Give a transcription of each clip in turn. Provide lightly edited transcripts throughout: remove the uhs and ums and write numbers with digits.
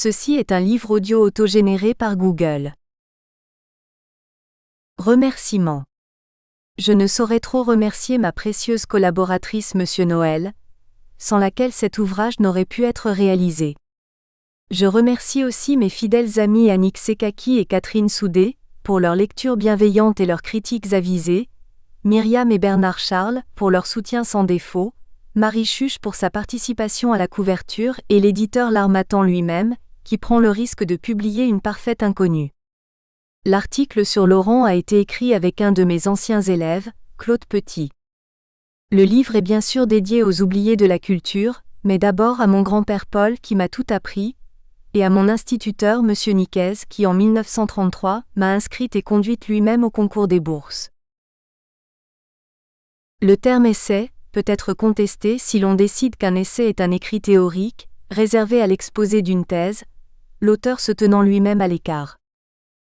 Ceci est un livre audio autogénéré par Google. Remerciements. Je ne saurais trop remercier ma précieuse collaboratrice Monsieur Noël, sans laquelle cet ouvrage n'aurait pu être réalisé. Je remercie aussi mes fidèles amis Annick Sekaki et Catherine Soudé, pour leur lecture bienveillante et leurs critiques avisées, Myriam et Bernard Charles, pour leur soutien sans défaut, Marie Chuche pour sa participation à la couverture et l'éditeur L'Harmattan lui-même, qui prend le risque de publier une parfaite inconnue. L'article sur Laurent a été écrit avec un de mes anciens élèves, Claude Petit. Le livre est bien sûr dédié aux oubliés de la culture, mais d'abord à mon grand-père Paul qui m'a tout appris, et à mon instituteur Monsieur Niquez qui en 1933 m'a inscrite et conduite lui-même au concours des bourses. Le terme essai peut être contesté si l'on décide qu'un essai est un écrit théorique, réservé à l'exposé d'une thèse, l'auteur se tenant lui-même à l'écart.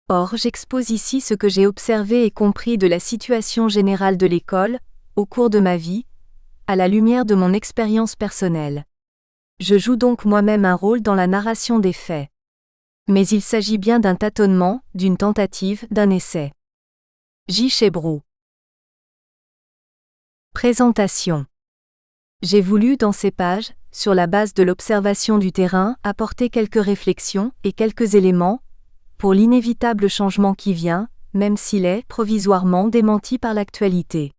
Or, j'expose ici ce que j'ai observé et compris de la situation générale de l'école, au cours de ma vie, à la lumière de mon expérience personnelle. Je joue donc moi-même un rôle dans la narration des faits. Mais il s'agit bien d'un tâtonnement, d'une tentative, d'un essai. J. Chebroux. Présentation. J'ai voulu, dans ces pages, sur la base de l'observation du terrain, apporter quelques réflexions et quelques éléments, pour l'inévitable changement qui vient, même s'il est, provisoirement, démenti par l'actualité.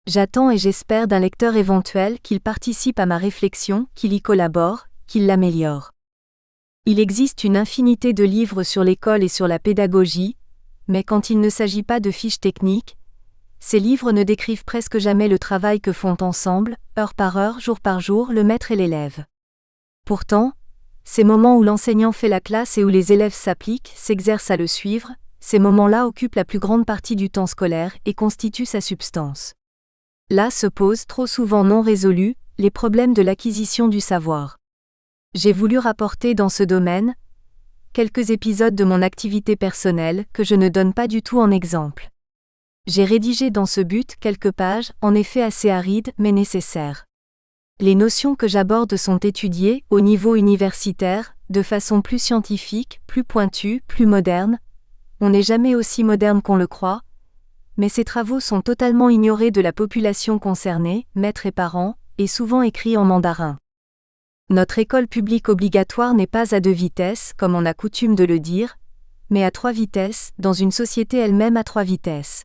J'attends et j'espère d'un lecteur éventuel qu'il participe à ma réflexion, qu'il y collabore, qu'il l'améliore. Il existe une infinité de livres sur l'école et sur la pédagogie, mais quand il ne s'agit pas de fiches techniques, ces livres ne décrivent presque jamais le travail que font ensemble, heure par heure, jour par jour, le maître et l'élève. Pourtant, ces moments où l'enseignant fait la classe et où les élèves s'appliquent, s'exercent à le suivre, ces moments-là occupent la plus grande partie du temps scolaire et constituent sa substance. Là se posent, trop souvent non résolus, les problèmes de l'acquisition du savoir. J'ai voulu rapporter dans ce domaine quelques épisodes de mon activité personnelle que je ne donne pas du tout en exemple. J'ai rédigé dans ce but quelques pages, en effet assez arides mais nécessaires. Les notions que j'aborde sont étudiées, au niveau universitaire, de façon plus scientifique, plus pointue, plus moderne. On n'est jamais aussi moderne qu'on le croit, mais ces travaux sont totalement ignorés de la population concernée, maîtres et parents, et souvent écrits en mandarin. Notre école publique obligatoire n'est pas à 2 vitesses, comme on a coutume de le dire, mais à 3 vitesses, dans une société elle-même à 3 vitesses.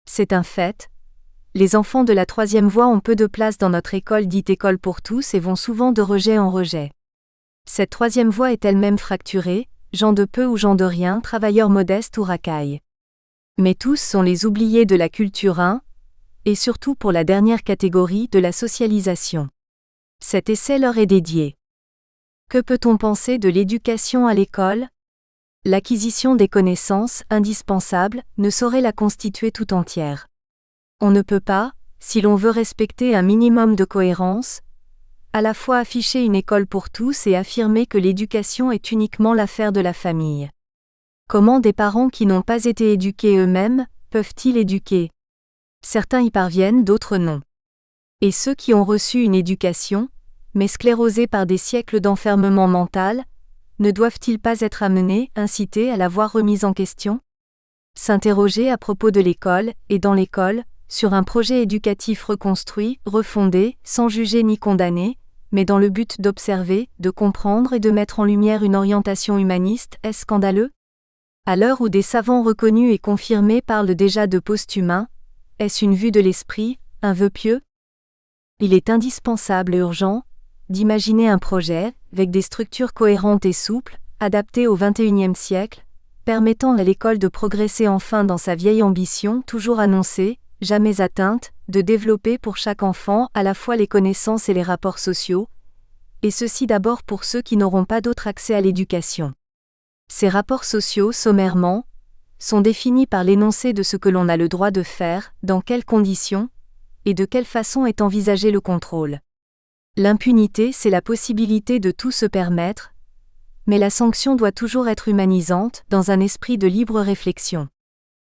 C'est un fait. Les enfants de la 3e voie ont peu de place dans notre école dite école pour tous et vont souvent de rejet en rejet. Cette 3e voie est elle-même fracturée, gens de peu ou gens de rien, travailleurs modestes ou racailles. Mais tous sont les oubliés de la culture 1, et surtout pour la dernière catégorie de la socialisation. Cet essai leur est dédié. Que peut-on penser de l'éducation à l'école ? L'acquisition des connaissances, indispensables, ne saurait la constituer tout entière. On ne peut pas, si l'on veut respecter un minimum de cohérence, à la fois afficher une école pour tous et affirmer que l'éducation est uniquement l'affaire de la famille. Comment des parents qui n'ont pas été éduqués eux-mêmes, peuvent-ils éduquer ? Certains y parviennent, d'autres non. Et ceux qui ont reçu une éducation, mais sclérosés par des siècles d'enfermement mental, ne doivent-ils pas être amenés, incités à la voir remise en question ? S'interroger à propos de l'école, et dans l'école, sur un projet éducatif reconstruit, refondé, sans juger ni condamner, mais dans le but d'observer, de comprendre et de mettre en lumière une orientation humaniste, est-ce scandaleux ? À l'heure où des savants reconnus et confirmés parlent déjà de post-humain, est-ce une vue de l'esprit, un vœu pieux ? Il est indispensable et urgent d'imaginer un projet, avec des structures cohérentes et souples, adaptées au XXIe siècle, permettant à l'école de progresser enfin dans sa vieille ambition toujours annoncée, jamais atteinte, de développer pour chaque enfant à la fois les connaissances et les rapports sociaux, et ceci d'abord pour ceux qui n'auront pas d'autre accès à l'éducation. Ces rapports sociaux, sommairement, sont définis par l'énoncé de ce que l'on a le droit de faire, dans quelles conditions, et de quelle façon est envisagé le contrôle. L'impunité, c'est la possibilité de tout se permettre, mais la sanction doit toujours être humanisante, dans un esprit de libre réflexion.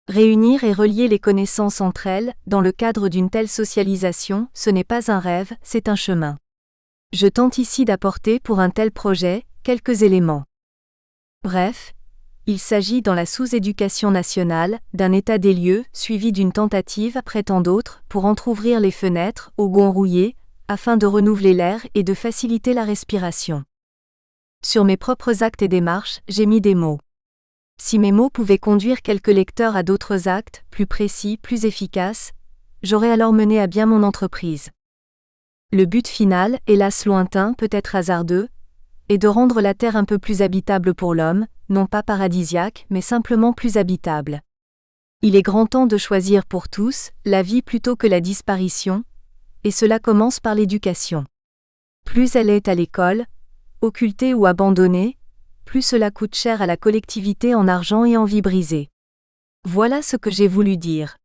Réunir et relier les connaissances entre elles, dans le cadre d'une telle socialisation, ce n'est pas un rêve, c'est un chemin. Je tente ici d'apporter pour un tel projet quelques éléments. Bref, il s'agit dans la sous-éducation nationale d'un état des lieux suivi d'une tentative après tant d'autres pour entr'ouvrir les fenêtres aux gonds rouillés afin de renouveler l'air et de faciliter la respiration. Sur mes propres actes et démarches, j'ai mis des mots. Si mes mots pouvaient conduire quelques lecteurs à d'autres actes, plus précis, plus efficaces, j'aurais alors mené à bien mon entreprise. Le but final, hélas lointain, peut-être hasardeux, est de rendre la Terre un peu plus habitable pour l'homme, non pas paradisiaque, mais simplement plus habitable. Il est grand temps de choisir pour tous la vie plutôt que la disparition, et cela commence par l'éducation. Plus elle est à l'école, occultée ou abandonnée, plus cela coûte cher à la collectivité en argent et en vie brisée. Voilà ce que j'ai voulu dire.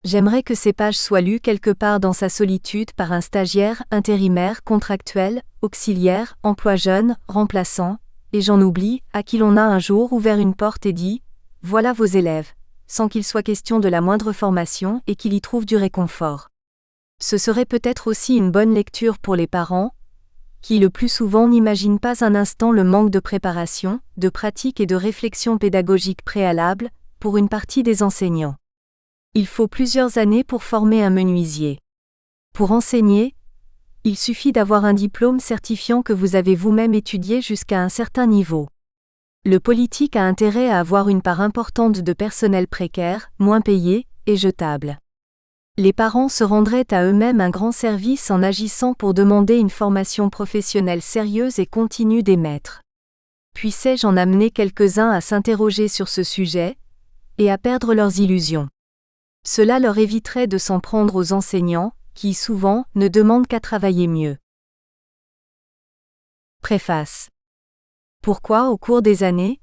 J'aimerais que ces pages soient lues quelque part dans sa solitude par un stagiaire, intérimaire, contractuel, auxiliaire, emploi jeune, remplaçant, et j'en oublie, à qui l'on a un jour ouvert une porte et dit « Voilà vos élèves », sans qu'il soit question de la moindre formation et qu'il y trouve du réconfort. Ce serait peut-être aussi une bonne lecture pour les parents, qui le plus souvent n'imaginent pas un instant le manque de préparation, de pratique et de réflexion pédagogique préalable, pour une partie des enseignants. Il faut plusieurs années pour former un menuisier. Pour enseigner, il suffit d'avoir un diplôme certifiant que vous avez vous-même étudié jusqu'à un certain niveau. Le politique a intérêt à avoir une part importante de personnel précaire, moins payé, et jetable. Les parents se rendraient à eux-mêmes un grand service en agissant pour demander une formation professionnelle sérieuse et continue des maîtres. Puissais-je en amener quelques-uns à s'interroger sur ce sujet, et à perdre leurs illusions. Cela leur éviterait de s'en prendre aux enseignants, qui, souvent, ne demandent qu'à travailler mieux. Préface. Pourquoi, au cours des années,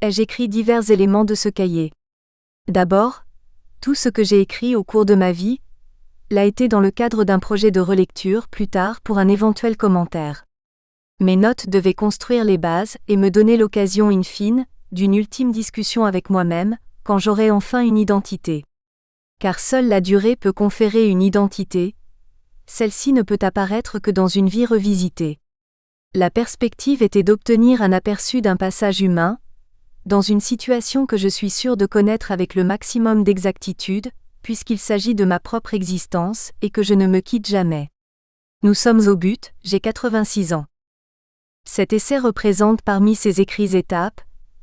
ai-je écrit divers éléments de ce cahier ? D'abord, tout ce que j'ai écrit au cours de ma vie l'a été dans le cadre d'un projet de relecture plus tard pour un éventuel commentaire. Mes notes devaient construire les bases et me donner l'occasion in fine d'une ultime discussion avec moi-même, quand j'aurai enfin une identité. Car seule la durée peut conférer une identité, celle-ci ne peut apparaître que dans une vie revisitée. La perspective était d'obtenir un aperçu d'un passage humain, dans une situation que je suis sûr de connaître avec le maximum d'exactitude, puisqu'il s'agit de ma propre existence et que je ne me quitte jamais. Nous sommes au but, j'ai 86 ans. Cet essai représente parmi ces écrits étapes,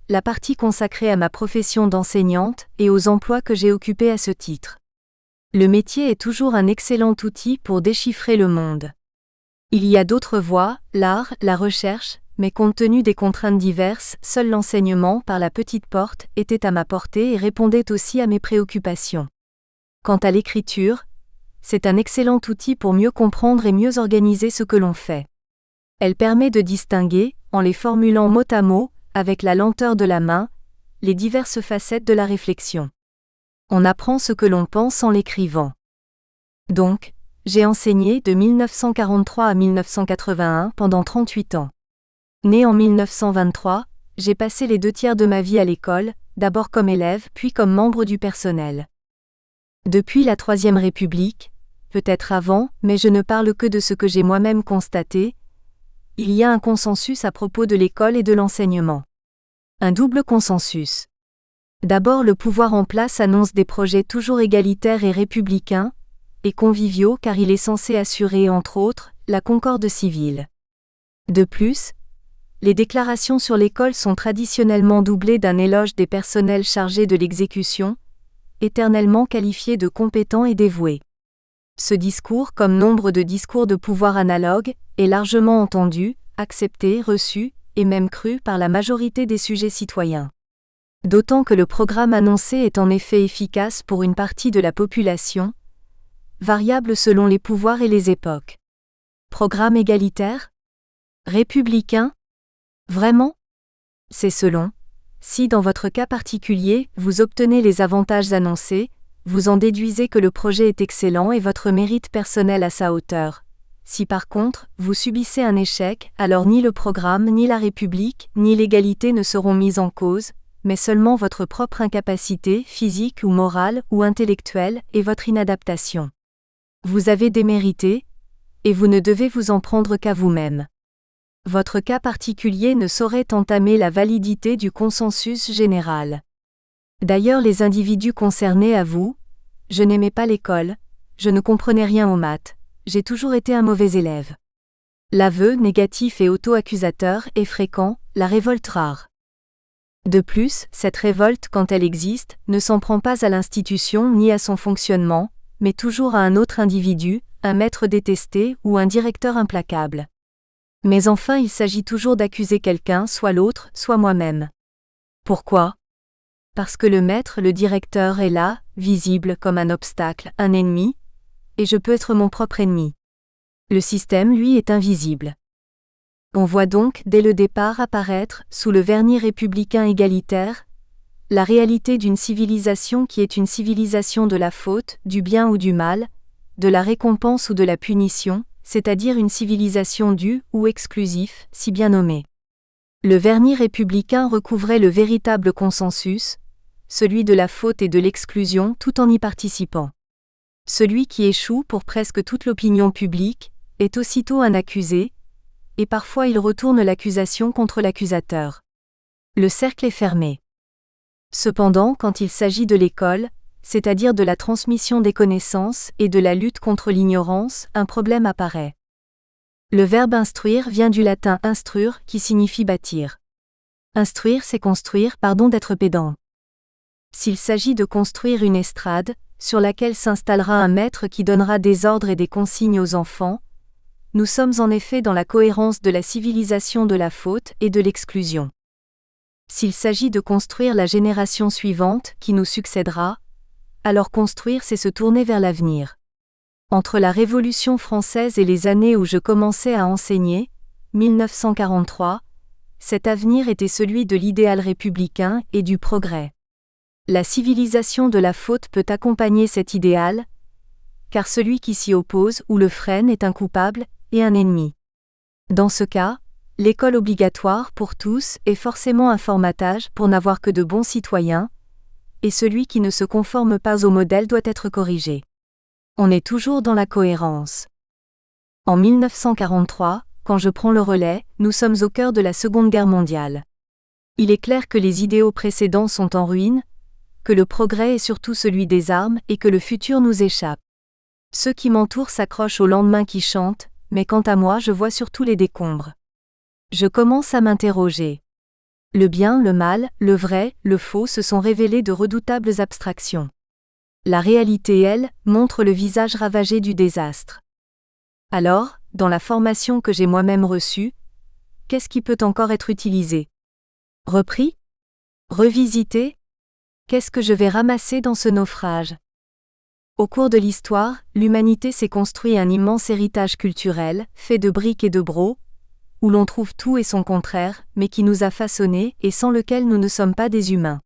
la partie consacrée à ma profession d'enseignante et aux emplois que j'ai occupés à ce titre. Le métier est toujours un excellent outil pour déchiffrer le monde. Il y a d'autres voies, l'art, la recherche, mais compte tenu des contraintes diverses, seul l'enseignement par la petite porte était à ma portée et répondait aussi à mes préoccupations. Quant à l'écriture, c'est un excellent outil pour mieux comprendre et mieux organiser ce que l'on fait. Elle permet de distinguer, en les formulant mot à mot, avec la lenteur de la main, les diverses facettes de la réflexion. On apprend ce que l'on pense en l'écrivant. Donc, j'ai enseigné de 1943 à 1981 pendant 38 ans. Né en 1923, j'ai passé les 2/3 de ma vie à l'école, d'abord comme élève puis comme membre du personnel. Depuis la Troisième République, peut-être avant, mais je ne parle que de ce que j'ai moi-même constaté, il y a un consensus à propos de l'école et de l'enseignement. Un double consensus. D'abord, le pouvoir en place annonce des projets toujours égalitaires et républicains, et conviviaux car il est censé assurer, entre autres, la concorde civile. De plus, les déclarations sur l'école sont traditionnellement doublées d'un éloge des personnels chargés de l'exécution, éternellement qualifiés de compétents et dévoués. Ce discours, comme nombre de discours de pouvoir analogues, est largement entendu, accepté, reçu, et même cru par la majorité des sujets citoyens. D'autant que le programme annoncé est en effet efficace pour une partie de la population, variable selon les pouvoirs et les époques. Programme égalitaire ? Républicain ? Vraiment ? C'est selon. Si dans votre cas particulier, vous obtenez les avantages annoncés, vous en déduisez que le projet est excellent et votre mérite personnel à sa hauteur. Si par contre, vous subissez un échec, alors ni le programme, ni la République, ni l'égalité ne seront mises en cause, mais seulement votre propre incapacité, physique ou morale ou intellectuelle, et votre inadaptation. Vous avez démérité, et vous ne devez vous en prendre qu'à vous-même. Votre cas particulier ne saurait entamer la validité du consensus général. D'ailleurs, les individus concernés avouent: je n'aimais pas l'école, je ne comprenais rien aux maths, j'ai toujours été un mauvais élève. L'aveu négatif et auto-accusateur est fréquent, la révolte rare. De plus, cette révolte, quand elle existe, ne s'en prend pas à l'institution ni à son fonctionnement, mais toujours à un autre individu, un maître détesté ou un directeur implacable. Mais enfin, il s'agit toujours d'accuser quelqu'un, soit l'autre, soit moi-même. Pourquoi ? Parce que le maître, le directeur est là, visible comme un obstacle, un ennemi, et je peux être mon propre ennemi. Le système, lui, est invisible. On voit donc, dès le départ apparaître, sous le vernis républicain égalitaire, la réalité d'une civilisation qui est une civilisation de la faute, du bien ou du mal, de la récompense ou de la punition, c'est-à-dire une civilisation due ou exclusif, si bien nommée. Le vernis républicain recouvrait le véritable consensus, celui de la faute et de l'exclusion tout en y participant. Celui qui échoue pour presque toute l'opinion publique est aussitôt un accusé, et parfois il retourne l'accusation contre l'accusateur. Le cercle est fermé. Cependant, quand il s'agit de l'école, c'est-à-dire de la transmission des connaissances et de la lutte contre l'ignorance, un problème apparaît. Le verbe instruire vient du latin instruire qui signifie bâtir. Instruire, c'est construire, pardon d'être pédant. S'il s'agit de construire une estrade, sur laquelle s'installera un maître qui donnera des ordres et des consignes aux enfants, nous sommes en effet dans la cohérence de la civilisation de la faute et de l'exclusion. S'il s'agit de construire la génération suivante qui nous succédera, alors construire, c'est se tourner vers l'avenir. Entre la Révolution française et les années où je commençais à enseigner, 1943, cet avenir était celui de l'idéal républicain et du progrès. La civilisation de la faute peut accompagner cet idéal, car celui qui s'y oppose ou le freine est un coupable et un ennemi. Dans ce cas, l'école obligatoire pour tous est forcément un formatage pour n'avoir que de bons citoyens, et celui qui ne se conforme pas au modèle doit être corrigé. On est toujours dans la cohérence. En 1943, quand je prends le relais, nous sommes au cœur de la Seconde Guerre mondiale. Il est clair que les idéaux précédents sont en ruine, que le progrès est surtout celui des armes et que le futur nous échappe. Ceux qui m'entourent s'accrochent au lendemain qui chante, mais quant à moi je vois surtout les décombres. Je commence à m'interroger. Le bien, le mal, le vrai, le faux se sont révélés de redoutables abstractions. La réalité, elle, montre le visage ravagé du désastre. Alors, dans la formation que j'ai moi-même reçue, qu'est-ce qui peut encore être utilisé ? Repris ? Revisité ? Qu'est-ce que je vais ramasser dans ce naufrage ? Au cours de l'histoire, l'humanité s'est construit un immense héritage culturel, fait de briques et de brocs, où l'on trouve tout et son contraire, mais qui nous a façonnés et sans lequel nous ne sommes pas des humains.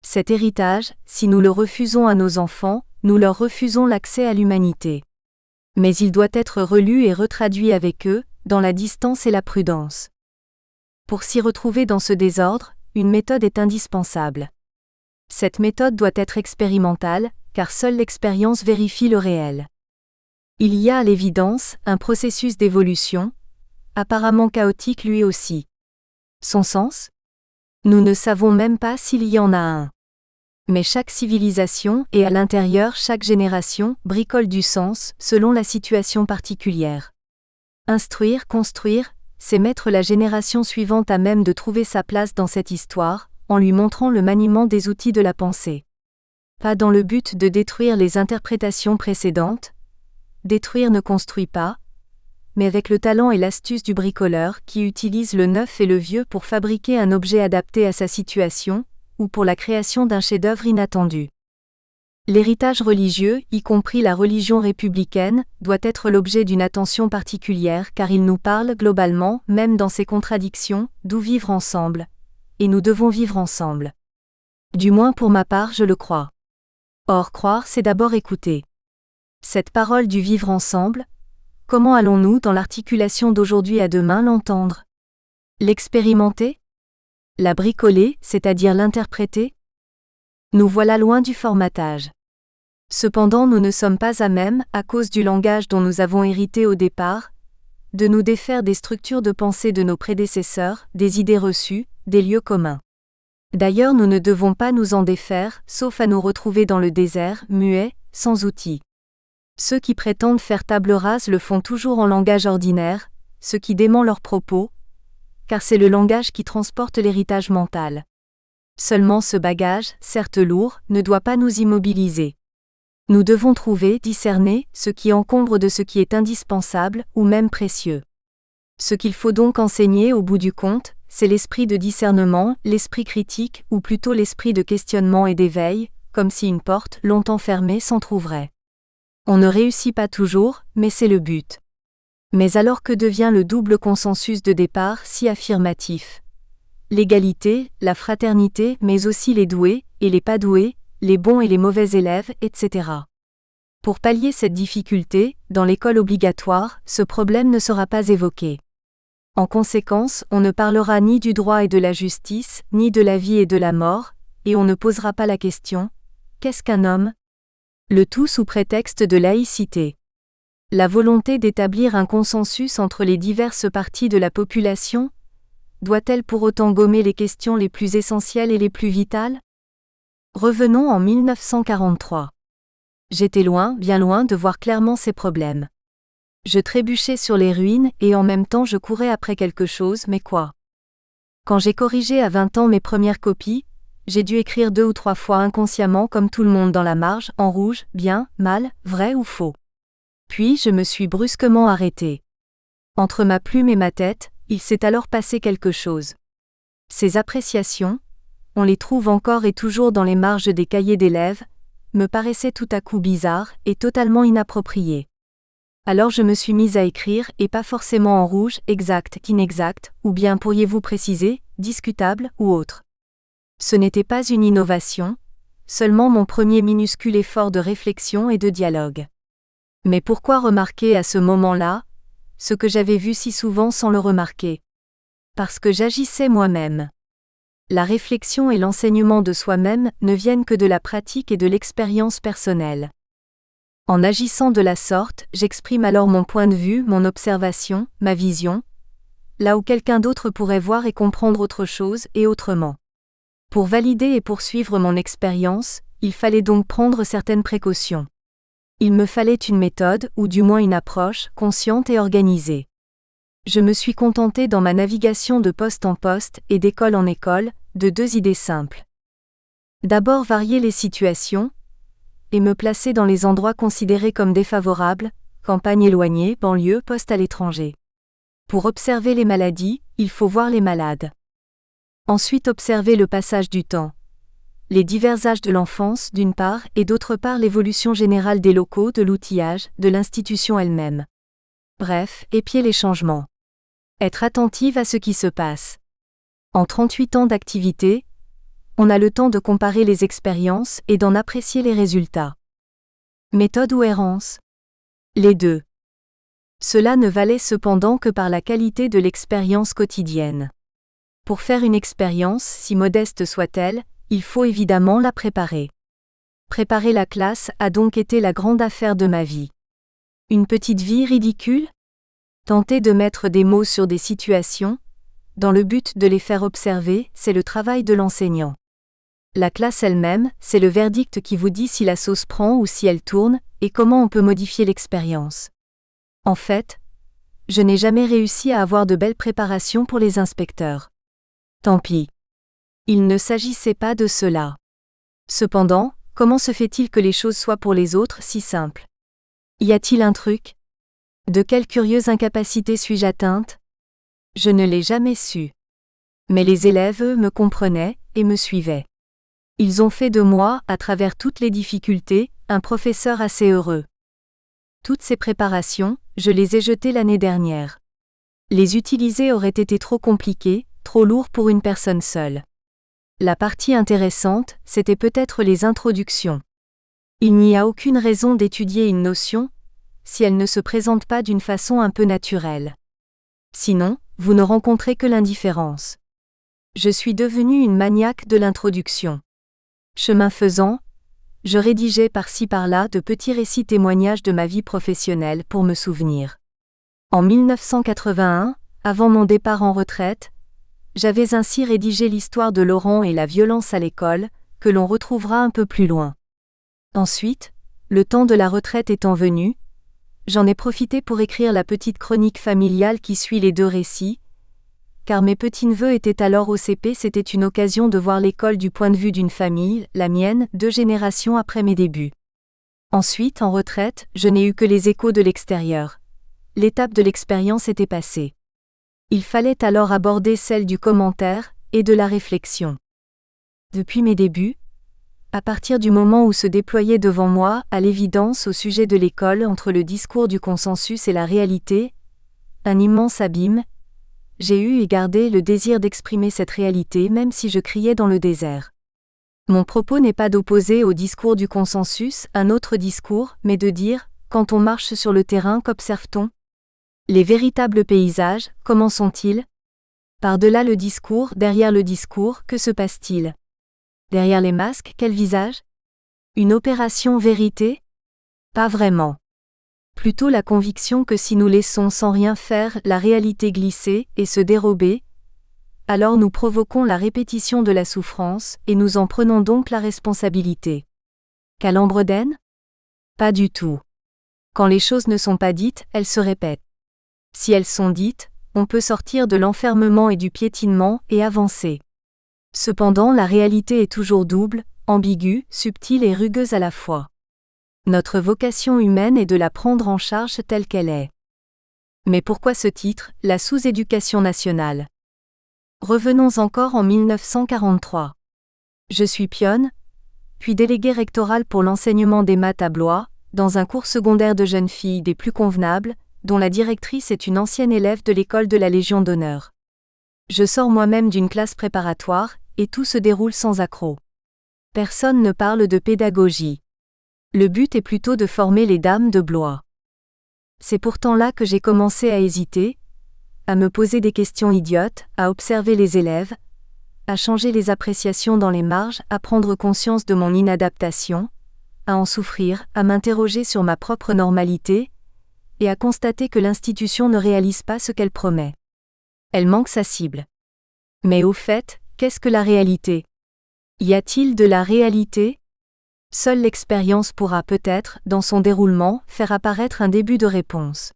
Cet héritage, si nous le refusons à nos enfants, nous leur refusons l'accès à l'humanité. Mais il doit être relu et retraduit avec eux, dans la distance et la prudence. Pour s'y retrouver dans ce désordre, une méthode est indispensable. Cette méthode doit être expérimentale, car seule l'expérience vérifie le réel. Il y a à l'évidence un processus d'évolution, apparemment chaotique lui aussi. Son sens ? Nous ne savons même pas s'il y en a un. Mais chaque civilisation, et à l'intérieur chaque génération, bricole du sens, selon la situation particulière. Instruire, construire, c'est mettre la génération suivante à même de trouver sa place dans cette histoire, en lui montrant le maniement des outils de la pensée. Pas dans le but de détruire les interprétations précédentes. Détruire ne construit pas, mais avec le talent et l'astuce du bricoleur qui utilise le neuf et le vieux pour fabriquer un objet adapté à sa situation, ou pour la création d'un chef-d'œuvre inattendu. L'héritage religieux, y compris la religion républicaine, doit être l'objet d'une attention particulière car il nous parle globalement, même dans ses contradictions, d'où vivre ensemble. Et nous devons vivre ensemble. Du moins pour ma part je le crois. Or croire c'est d'abord écouter. Cette parole du vivre ensemble, comment allons-nous dans l'articulation d'aujourd'hui à demain l'entendre ? L'expérimenter ? La bricoler, c'est-à-dire l'interpréter ? Nous voilà loin du formatage. Cependant nous ne sommes pas à même, à cause du langage dont nous avons hérité au départ, de nous défaire des structures de pensée de nos prédécesseurs, des idées reçues, des lieux communs. D'ailleurs, nous ne devons pas nous en défaire, sauf à nous retrouver dans le désert, muets, sans outils. Ceux qui prétendent faire table rase le font toujours en langage ordinaire, ce qui dément leurs propos, car c'est le langage qui transporte l'héritage mental. Seulement ce bagage, certes lourd, ne doit pas nous immobiliser. Nous devons trouver, discerner, ce qui encombre de ce qui est indispensable, ou même précieux. Ce qu'il faut donc enseigner au bout du compte, c'est l'esprit de discernement, l'esprit critique, ou plutôt l'esprit de questionnement et d'éveil, comme si une porte, longtemps fermée, s'entr'ouvrait. On ne réussit pas toujours, mais c'est le but. Mais alors que devient le double consensus de départ si affirmatif ? L'égalité, la fraternité, mais aussi les doués, et les pas doués, les bons et les mauvais élèves, etc. Pour pallier cette difficulté, dans l'école obligatoire, ce problème ne sera pas évoqué. En conséquence, on ne parlera ni du droit et de la justice, ni de la vie et de la mort, et on ne posera pas la question « Qu'est-ce qu'un homme ?» Le tout sous prétexte de laïcité. La volonté d'établir un consensus entre les diverses parties de la population doit-elle pour autant gommer les questions les plus essentielles et les plus vitales ? Revenons en 1943. J'étais loin, bien loin de voir clairement ces problèmes. Je trébuchais sur les ruines et en même temps je courais après quelque chose, mais quoi ? Quand j'ai corrigé à 20 ans mes premières copies, j'ai dû écrire 2 ou 3 fois inconsciemment comme tout le monde dans la marge, en rouge, bien, mal, vrai ou faux. Puis je me suis brusquement arrêté. Entre ma plume et ma tête, il s'est alors passé quelque chose. Ces appréciations, on les trouve encore et toujours dans les marges des cahiers d'élèves, me paraissaient tout à coup bizarres et totalement inappropriées. Alors je me suis mise à écrire, et pas forcément en rouge, exact, inexact, ou bien pourriez-vous préciser, discutable, ou autre. Ce n'était pas une innovation, seulement mon premier minuscule effort de réflexion et de dialogue. Mais pourquoi remarquer à ce moment-là ce que j'avais vu si souvent sans le remarquer ? Parce que j'agissais moi-même. La réflexion et l'enseignement de soi-même ne viennent que de la pratique et de l'expérience personnelle. En agissant de la sorte, j'exprime alors mon point de vue, mon observation, ma vision, là où quelqu'un d'autre pourrait voir et comprendre autre chose et autrement. Pour valider et poursuivre mon expérience, il fallait donc prendre certaines précautions. Il me fallait une méthode, ou du moins une approche, consciente et organisée. Je me suis contenté dans ma navigation de poste en poste et d'école en école, de 2 idées simples. D'abord varier les situations, et me placer dans les endroits considérés comme défavorables, campagne éloignée, banlieue, poste à l'étranger. Pour observer les maladies, il faut voir les malades. Ensuite observer le passage du temps. Les divers âges de l'enfance, d'une part, et d'autre part l'évolution générale des locaux, de l'outillage, de l'institution elle-même. Bref, épier les changements. Être attentive à ce qui se passe. En 38 ans d'activité, on a le temps de comparer les expériences et d'en apprécier les résultats. Méthode ou errance ? Les deux. Cela ne valait cependant que par la qualité de l'expérience quotidienne. Pour faire une expérience, si modeste soit-elle, il faut évidemment la préparer. Préparer la classe a donc été la grande affaire de ma vie. Une petite vie ridicule ? Tenter de mettre des mots sur des situations, dans le but de les faire observer, c'est le travail de l'enseignant. La classe elle-même, c'est le verdict qui vous dit si la sauce prend ou si elle tourne, et comment on peut modifier l'expérience. En fait, je n'ai jamais réussi à avoir de belles préparations pour les inspecteurs. Tant pis. Il ne s'agissait pas de cela. Cependant, comment se fait-il que les choses soient pour les autres si simples ? Y a-t-il un truc ? De quelle curieuse incapacité suis-je atteinte ? Je ne l'ai jamais su. Mais les élèves, eux, me comprenaient, et me suivaient. Ils ont fait de moi, à travers toutes les difficultés, un professeur assez heureux. Toutes ces préparations, je les ai jetées l'année dernière. Les utiliser aurait été trop compliqué, trop lourd pour une personne seule. La partie intéressante, c'était peut-être les introductions. Il n'y a aucune raison d'étudier une notion, si elle ne se présente pas d'une façon un peu naturelle. Sinon, vous ne rencontrez que l'indifférence. Je suis devenue une maniaque de l'introduction. Chemin faisant, je rédigeais par-ci par-là de petits récits témoignages de ma vie professionnelle pour me souvenir. En 1981, avant mon départ en retraite, j'avais ainsi rédigé l'histoire de Laurent et la violence à l'école, que l'on retrouvera un peu plus loin. Ensuite, le temps de la retraite étant venu, j'en ai profité pour écrire la petite chronique familiale qui suit les deux récits, car mes petits-neveux étaient alors au CP. C'était une occasion de voir l'école du point de vue d'une famille, la mienne, 2 générations après mes débuts. Ensuite, en retraite, je n'ai eu que les échos de l'extérieur. L'étape de l'expérience était passée. Il fallait alors aborder celle du commentaire et de la réflexion. Depuis mes débuts, à partir du moment où se déployait devant moi, à l'évidence au sujet de l'école entre le discours du consensus et la réalité, un immense abîme, j'ai eu et gardé le désir d'exprimer cette réalité même si je criais dans le désert. Mon propos n'est pas d'opposer au discours du consensus un autre discours, mais de dire, quand on marche sur le terrain, qu'observe-t-on ? Les véritables paysages, comment sont-ils ? Par-delà le discours, derrière le discours, que se passe-t-il ? Derrière les masques, quel visage ? Une opération vérité ? Pas vraiment. Plutôt la conviction que si nous laissons sans rien faire la réalité glisser et se dérober, alors nous provoquons la répétition de la souffrance et nous en prenons donc la responsabilité. Calembre d'Aisne ? Pas du tout. Quand les choses ne sont pas dites, elles se répètent. Si elles sont dites, on peut sortir de l'enfermement et du piétinement et avancer. Cependant, la réalité est toujours double, ambiguë, subtile et rugueuse à la fois. Notre vocation humaine est de la prendre en charge telle qu'elle est. Mais pourquoi ce titre, la sous-éducation nationale ? Revenons encore en 1943. Je suis pionne, puis déléguée rectorale pour l'enseignement des maths à Blois, dans un cours secondaire de jeunes filles des plus convenables, dont la directrice est une ancienne élève de l'école de la Légion d'honneur. Je sors moi-même d'une classe préparatoire, et tout se déroule sans accroc. Personne ne parle de pédagogie. Le but est plutôt de former les dames de Blois. C'est pourtant là que j'ai commencé à hésiter, à me poser des questions idiotes, à observer les élèves, à changer les appréciations dans les marges, à prendre conscience de mon inadaptation, à en souffrir, à m'interroger sur ma propre normalité, et à constater que l'institution ne réalise pas ce qu'elle promet. Elle manque sa cible. Mais au fait, qu'est-ce que la réalité ? Y a-t-il de la réalité ? Seule l'expérience pourra peut-être, dans son déroulement, faire apparaître un début de réponse.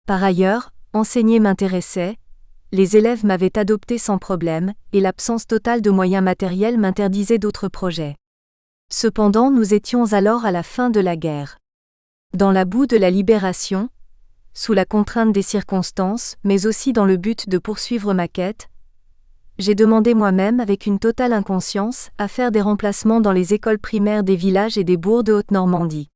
Par ailleurs, enseigner m'intéressait, les élèves m'avaient adopté sans problème, et l'absence totale de moyens matériels m'interdisait d'autres projets. Cependant, nous étions alors à la fin de la guerre. Dans la boue de la libération, sous la contrainte des circonstances, mais aussi dans le but de poursuivre ma quête, j'ai demandé moi-même avec une totale inconscience à faire des remplacements dans les écoles primaires des villages et des bourgs de Haute-Normandie.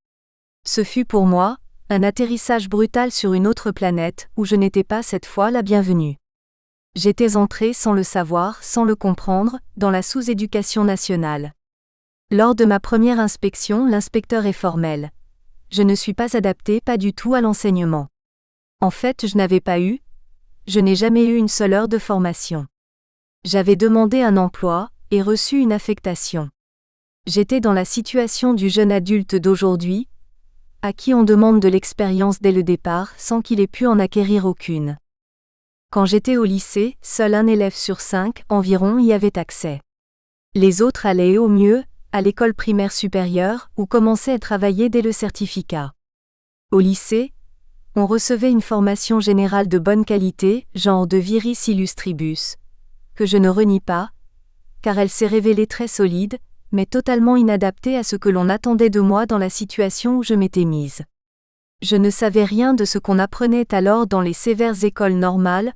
Ce fut pour moi un atterrissage brutal sur une autre planète où je n'étais pas cette fois la bienvenue. J'étais entré sans le savoir, sans le comprendre, dans la sous-éducation nationale. Lors de ma première inspection, l'inspecteur est formel. Je ne suis pas adapté, pas du tout à l'enseignement. En fait, je n'ai jamais eu une seule heure de formation. J'avais demandé un emploi, et reçu une affectation. J'étais dans la situation du jeune adulte d'aujourd'hui, à qui on demande de l'expérience dès le départ sans qu'il ait pu en acquérir aucune. Quand j'étais au lycée, seul un élève sur 5 environ y avait accès. Les autres allaient au mieux à l'école primaire supérieure ou commençaient à travailler dès le certificat. Au lycée, on recevait une formation générale de bonne qualité, genre de viris illustribus, que je ne renie pas, car elle s'est révélée très solide, mais totalement inadaptée à ce que l'on attendait de moi dans la situation où je m'étais mise. Je ne savais rien de ce qu'on apprenait alors dans les sévères écoles normales,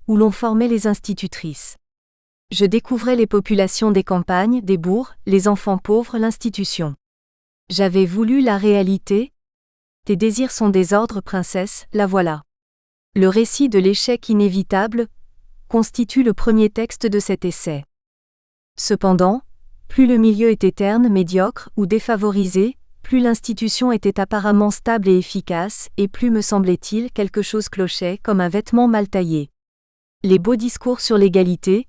où l'on formait les institutrices. Je découvrais les populations des campagnes, des bourgs, les enfants pauvres, l'institution. J'avais voulu la réalité. Tes désirs sont des ordres, princesse, la voilà. Le récit de l'échec inévitable constitue le premier texte de cet essai. Cependant, plus le milieu était terne, médiocre ou défavorisé, plus l'institution était apparemment stable et efficace, et plus me semblait-il quelque chose clochait comme un vêtement mal taillé. Les beaux discours sur l'égalité,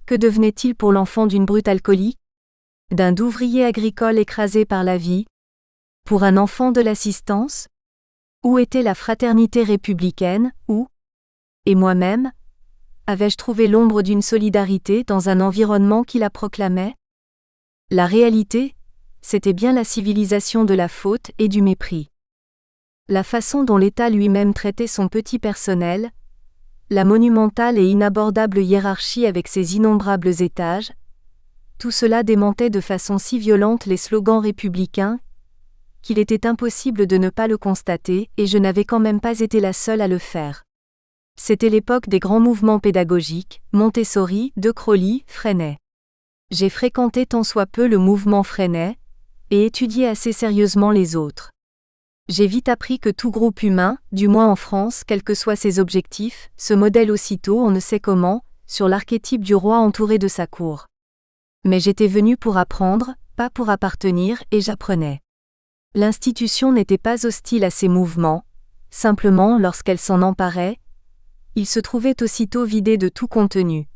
que devenaient-ils pour l'enfant d'une brute alcoolique ? D'un d'ouvrier agricole écrasé par la vie ? Pour un enfant de l'assistance ? Où était la fraternité républicaine, où, et moi-même, avais-je trouvé l'ombre d'une solidarité dans un environnement qui la proclamait? La réalité, c'était bien la civilisation de la faute et du mépris. La façon dont l'État lui-même traitait son petit personnel, la monumentale et inabordable hiérarchie avec ses innombrables étages, tout cela démentait de façon si violente les slogans républicains qu'il était impossible de ne pas le constater, et je n'avais quand même pas été la seule à le faire. C'était l'époque des grands mouvements pédagogiques, Montessori, De Crowley, Freinet. J'ai fréquenté tant soit peu le mouvement Freinet, et étudié assez sérieusement les autres. J'ai vite appris que tout groupe humain, du moins en France, quels que soient ses objectifs, se modèle aussitôt on ne sait comment, sur l'archétype du roi entouré de sa cour. Mais j'étais venu pour apprendre, pas pour appartenir, et j'apprenais. L'institution n'était pas hostile à ces mouvements, simplement lorsqu'elle s'en emparait, ils se trouvaient aussitôt vidés de tout contenu.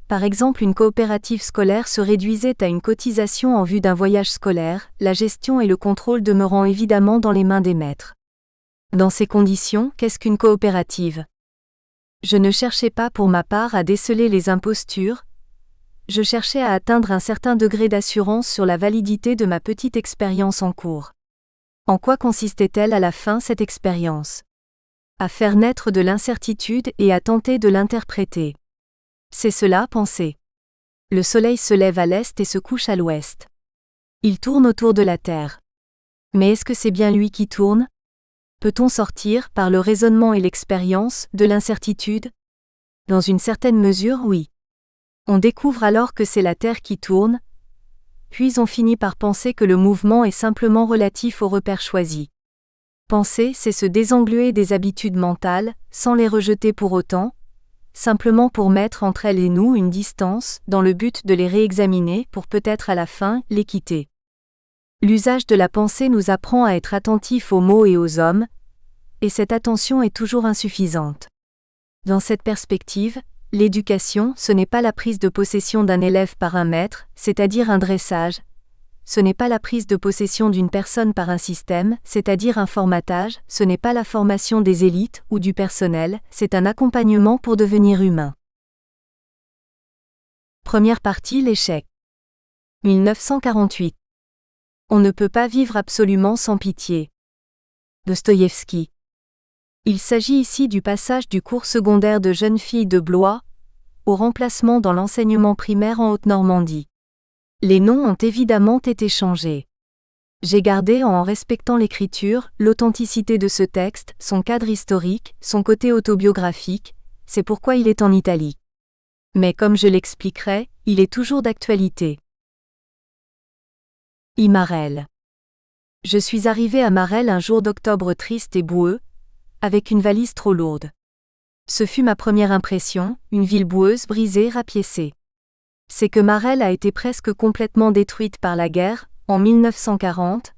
Par exemple, une coopérative scolaire se réduisait à une cotisation en vue d'un voyage scolaire, la gestion et le contrôle demeurant évidemment dans les mains des maîtres. Dans ces conditions, qu'est-ce qu'une coopérative? Je ne cherchais pas pour ma part à déceler les impostures, je cherchais à atteindre un certain degré d'assurance sur la validité de ma petite expérience en cours. En quoi consistait-elle à la fin cette expérience? À faire naître de l'incertitude et à tenter de l'interpréter. C'est cela, penser. Le soleil se lève à l'est et se couche à l'ouest. Il tourne autour de la Terre. Mais est-ce que c'est bien lui qui tourne? Peut-on sortir, par le raisonnement et l'expérience, de l'incertitude? Dans une certaine mesure, oui. On découvre alors que c'est la Terre qui tourne, puis on finit par penser que le mouvement est simplement relatif aux repères choisis. Penser, c'est se désengluer des habitudes mentales, sans les rejeter pour autant, simplement pour mettre entre elles et nous une distance, dans le but de les réexaminer pour peut-être à la fin les quitter. L'usage de la pensée nous apprend à être attentifs aux mots et aux hommes, et cette attention est toujours insuffisante. Dans cette perspective, l'éducation, ce n'est pas la prise de possession d'un élève par un maître, c'est-à-dire un dressage. Ce n'est pas la prise de possession d'une personne par un système, c'est-à-dire un formatage, ce n'est pas la formation des élites ou du personnel, c'est un accompagnement pour devenir humain. Première partie, l'échec. 1948. On ne peut pas vivre absolument sans pitié. Dostoïevski. Il s'agit ici du passage du cours secondaire de jeunes filles de Blois au remplacement dans l'enseignement primaire en Haute-Normandie. Les noms ont évidemment été changés. J'ai gardé, en respectant l'écriture, l'authenticité de ce texte, son cadre historique, son côté autobiographique, c'est pourquoi il est en italique. Mais comme je l'expliquerai, il est toujours d'actualité. Marelles. Je suis arrivé à Marelles un jour d'octobre triste et boueux, avec une valise trop lourde. Ce fut ma première impression, une ville boueuse, brisée, rapiécée. C'est que Marelles a été presque complètement détruite par la guerre, en 1940,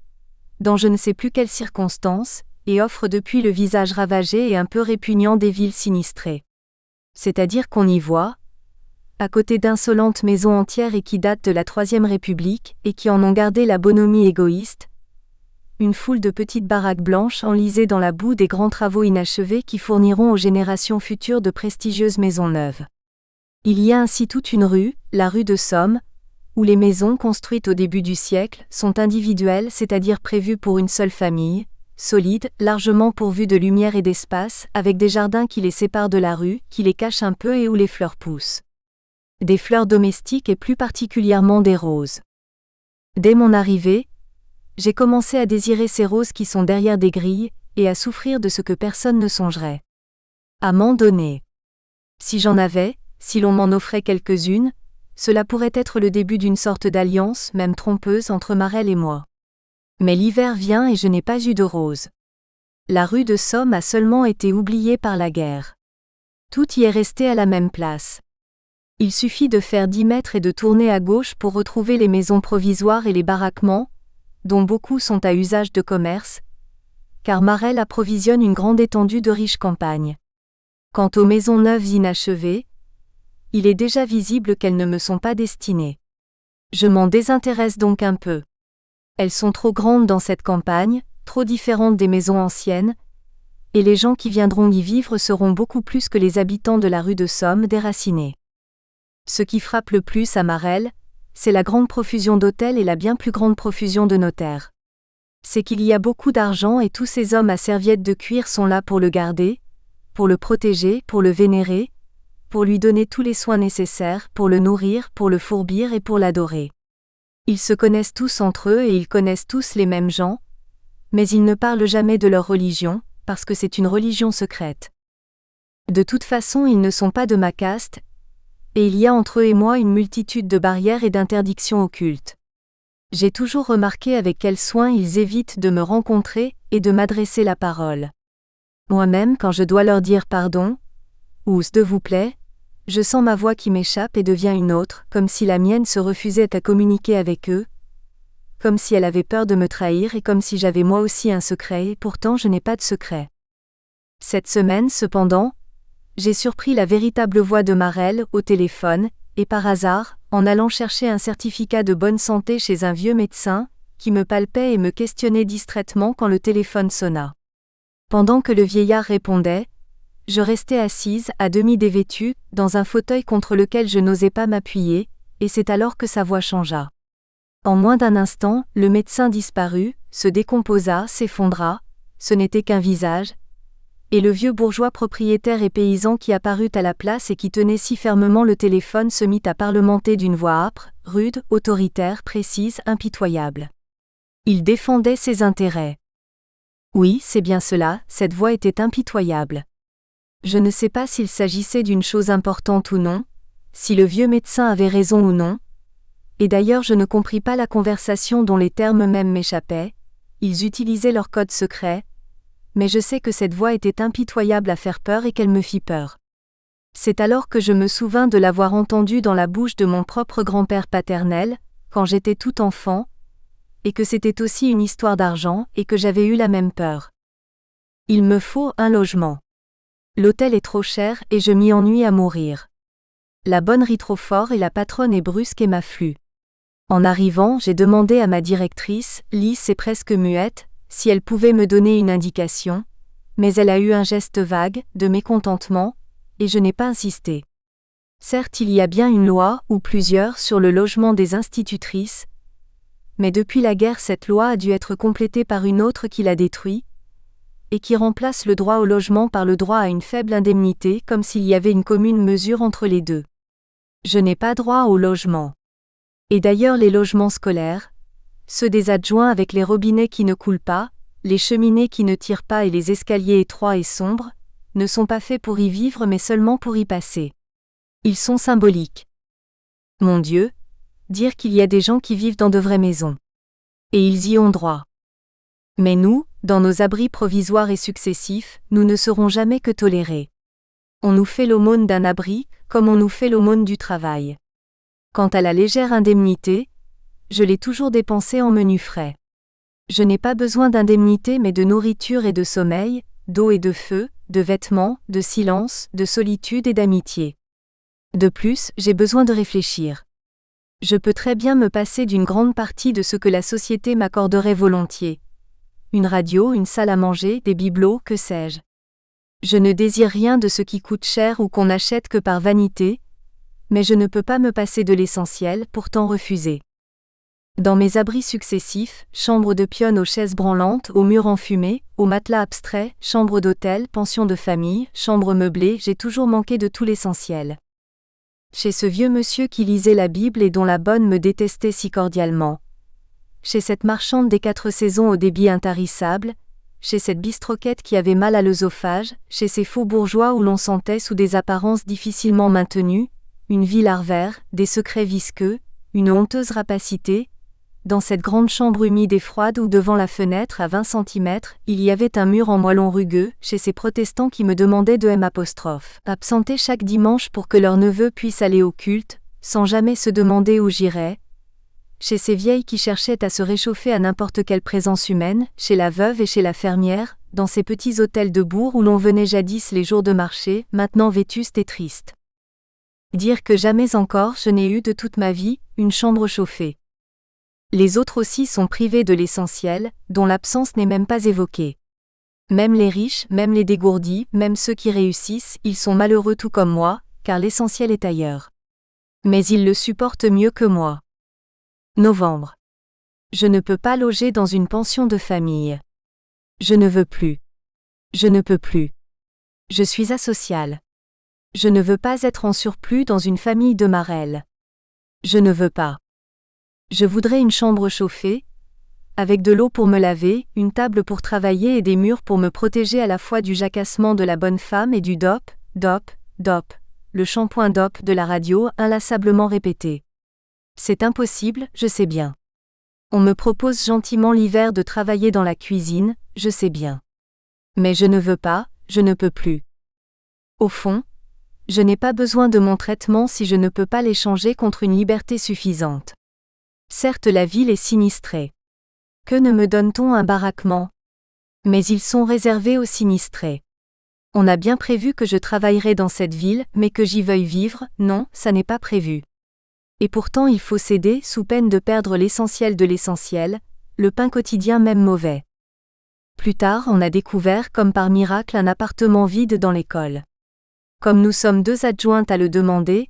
dans je ne sais plus quelles circonstances, et offre depuis le visage ravagé et un peu répugnant des villes sinistrées. C'est-à-dire qu'on y voit, à côté d'insolentes maisons entières et qui datent de la Troisième République, et qui en ont gardé la bonhomie égoïste, une foule de petites baraques blanches enlisées dans la boue des grands travaux inachevés qui fourniront aux générations futures de prestigieuses maisons neuves. Il y a ainsi toute une rue, la rue de Somme, où les maisons construites au début du siècle sont individuelles, c'est-à-dire prévues pour une seule famille, solides, largement pourvues de lumière et d'espace, avec des jardins qui les séparent de la rue, qui les cachent un peu et où les fleurs poussent. Des fleurs domestiques et plus particulièrement des roses. Dès mon arrivée, j'ai commencé à désirer ces roses qui sont derrière des grilles, et à souffrir de ce que personne ne songerait. À m'en donner. Si j'en avais, si l'on m'en offrait quelques-unes, cela pourrait être le début d'une sorte d'alliance, même trompeuse, entre Marelles et moi. Mais l'hiver vient et je n'ai pas eu de roses. La rue de Somme a seulement été oubliée par la guerre. Tout y est resté à la même place. Il suffit de faire 10 mètres et de tourner à gauche pour retrouver les maisons provisoires et les baraquements, dont beaucoup sont à usage de commerce, car Marelles approvisionne une grande étendue de riches campagnes. Quant aux maisons neuves inachevées, il est déjà visible qu'elles ne me sont pas destinées. Je m'en désintéresse donc un peu. Elles sont trop grandes dans cette campagne, trop différente des maisons anciennes, et les gens qui viendront y vivre seront beaucoup plus que les habitants de la rue de Somme déracinés. Ce qui frappe le plus à Marel, c'est la grande profusion d'hôtels et la bien plus grande profusion de notaires. C'est qu'il y a beaucoup d'argent et tous ces hommes à serviettes de cuir sont là pour le garder, pour le protéger, pour le vénérer, pour lui donner tous les soins nécessaires, pour le nourrir, pour le fourbir et pour l'adorer. Ils se connaissent tous entre eux et ils connaissent tous les mêmes gens, mais ils ne parlent jamais de leur religion, parce que c'est une religion secrète. De toute façon, ils ne sont pas de ma caste, et il y a entre eux et moi une multitude de barrières et d'interdictions occultes. J'ai toujours remarqué avec quel soin ils évitent de me rencontrer et de m'adresser la parole. Moi-même, quand je dois leur dire pardon, ou s'il vous plaît, je sens ma voix qui m'échappe et devient une autre, comme si la mienne se refusait à communiquer avec eux, comme si elle avait peur de me trahir et comme si j'avais moi aussi un secret et pourtant je n'ai pas de secret. Cette semaine, cependant, j'ai surpris la véritable voix de Marel au téléphone, et par hasard, en allant chercher un certificat de bonne santé chez un vieux médecin, qui me palpait et me questionnait distraitement quand le téléphone sonna. Pendant que le vieillard répondait, je restais assise, à demi dévêtue, dans un fauteuil contre lequel je n'osais pas m'appuyer, et c'est alors que sa voix changea. En moins d'un instant, le médecin disparut, se décomposa, s'effondra, ce n'était qu'un visage, et le vieux bourgeois propriétaire et paysan qui apparut à la place et qui tenait si fermement le téléphone se mit à parlementer d'une voix âpre, rude, autoritaire, précise, impitoyable. Il défendait ses intérêts. Oui, c'est bien cela, cette voix était impitoyable. Je ne sais pas s'il s'agissait d'une chose importante ou non, si le vieux médecin avait raison ou non, et d'ailleurs je ne compris pas la conversation dont les termes même m'échappaient, ils utilisaient leur code secret, mais je sais que cette voix était impitoyable à faire peur et qu'elle me fit peur. C'est alors que je me souvins de l'avoir entendue dans la bouche de mon propre grand-père paternel, quand j'étais tout enfant, et que c'était aussi une histoire d'argent et que j'avais eu la même peur. Il me faut un logement. L'hôtel est trop cher et je m'y ennuie à mourir. La bonne rit trop fort et la patronne est brusque et m'afflue. En arrivant, j'ai demandé à ma directrice, lisse et presque muette, si elle pouvait me donner une indication, mais elle a eu un geste vague, de mécontentement, et je n'ai pas insisté. Certes, il y a bien une loi, ou plusieurs, sur le logement des institutrices, mais depuis la guerre cette loi a dû être complétée par une autre qui la détruit, et qui remplace le droit au logement par le droit à une faible indemnité comme s'il y avait une commune mesure entre les deux. Je n'ai pas droit au logement. Et d'ailleurs les logements scolaires, ceux des adjoints avec les robinets qui ne coulent pas, les cheminées qui ne tirent pas et les escaliers étroits et sombres, ne sont pas faits pour y vivre mais seulement pour y passer. Ils sont symboliques. Mon Dieu, dire qu'il y a des gens qui vivent dans de vraies maisons. Et ils y ont droit. Mais nous, dans nos abris provisoires et successifs, nous ne serons jamais que tolérés. On nous fait l'aumône d'un abri, comme on nous fait l'aumône du travail. Quant à la légère indemnité, je l'ai toujours dépensée en menus frais. Je n'ai pas besoin d'indemnité mais de nourriture et de sommeil, d'eau et de feu, de vêtements, de silence, de solitude et d'amitié. De plus, j'ai besoin de réfléchir. Je peux très bien me passer d'une grande partie de ce que la société m'accorderait volontiers. Une radio, une salle à manger, des bibelots, que sais-je. Je ne désire rien de ce qui coûte cher ou qu'on n'achète que par vanité, mais je ne peux pas me passer de l'essentiel, pourtant refusé. Dans mes abris successifs, chambre de pionne aux chaises branlantes, aux murs enfumés, aux matelas abstraits, chambre d'hôtel, pension de famille, chambre meublée, j'ai toujours manqué de tout l'essentiel. Chez ce vieux monsieur qui lisait la Bible et dont la bonne me détestait si cordialement. Chez cette marchande des 4 saisons au débit intarissable, chez cette bistroquette qui avait mal à l'œsophage, chez ces faux bourgeois où l'on sentait sous des apparences difficilement maintenues, une vie larvaire, des secrets visqueux, une honteuse rapacité, dans cette grande chambre humide et froide où devant la fenêtre à 20 centimètres, il y avait un mur en moellon rugueux, chez ces protestants qui me demandaient de absenter chaque dimanche pour que leur neveu puisse aller au culte, sans jamais se demander où j'irais, chez ces vieilles qui cherchaient à se réchauffer à n'importe quelle présence humaine, chez la veuve et chez la fermière, dans ces petits hôtels de bourg où l'on venait jadis les jours de marché, maintenant vétustes et tristes. Dire que jamais encore je n'ai eu de toute ma vie une chambre chauffée. Les autres aussi sont privés de l'essentiel, dont l'absence n'est même pas évoquée. Même les riches, même les dégourdis, même ceux qui réussissent, ils sont malheureux tout comme moi, car l'essentiel est ailleurs. Mais ils le supportent mieux que moi. Novembre. Je ne peux pas loger dans une pension de famille. Je ne veux plus. Je ne peux plus. Je suis asociale. Je ne veux pas être en surplus dans une famille de marelles. Je ne veux pas. Je voudrais une chambre chauffée, avec de l'eau pour me laver, une table pour travailler et des murs pour me protéger à la fois du jacassement de la bonne femme et du dop, le shampoing dop de la radio inlassablement répété. C'est impossible, je sais bien. On me propose gentiment l'hiver de travailler dans la cuisine, je sais bien. Mais je ne veux pas, je ne peux plus. Au fond, je n'ai pas besoin de mon traitement si je ne peux pas l'échanger contre une liberté suffisante. Certes, la ville est sinistrée. Que ne me donne-t-on un baraquement? Mais ils sont réservés aux sinistrés. On a bien prévu que je travaillerai dans cette ville, mais que j'y veuille vivre, non, ça n'est pas prévu. Et pourtant il faut céder sous peine de perdre l'essentiel de l'essentiel, le pain quotidien même mauvais. Plus tard, on a découvert comme par miracle un appartement vide dans l'école. Comme nous sommes 2 adjointes à le demander,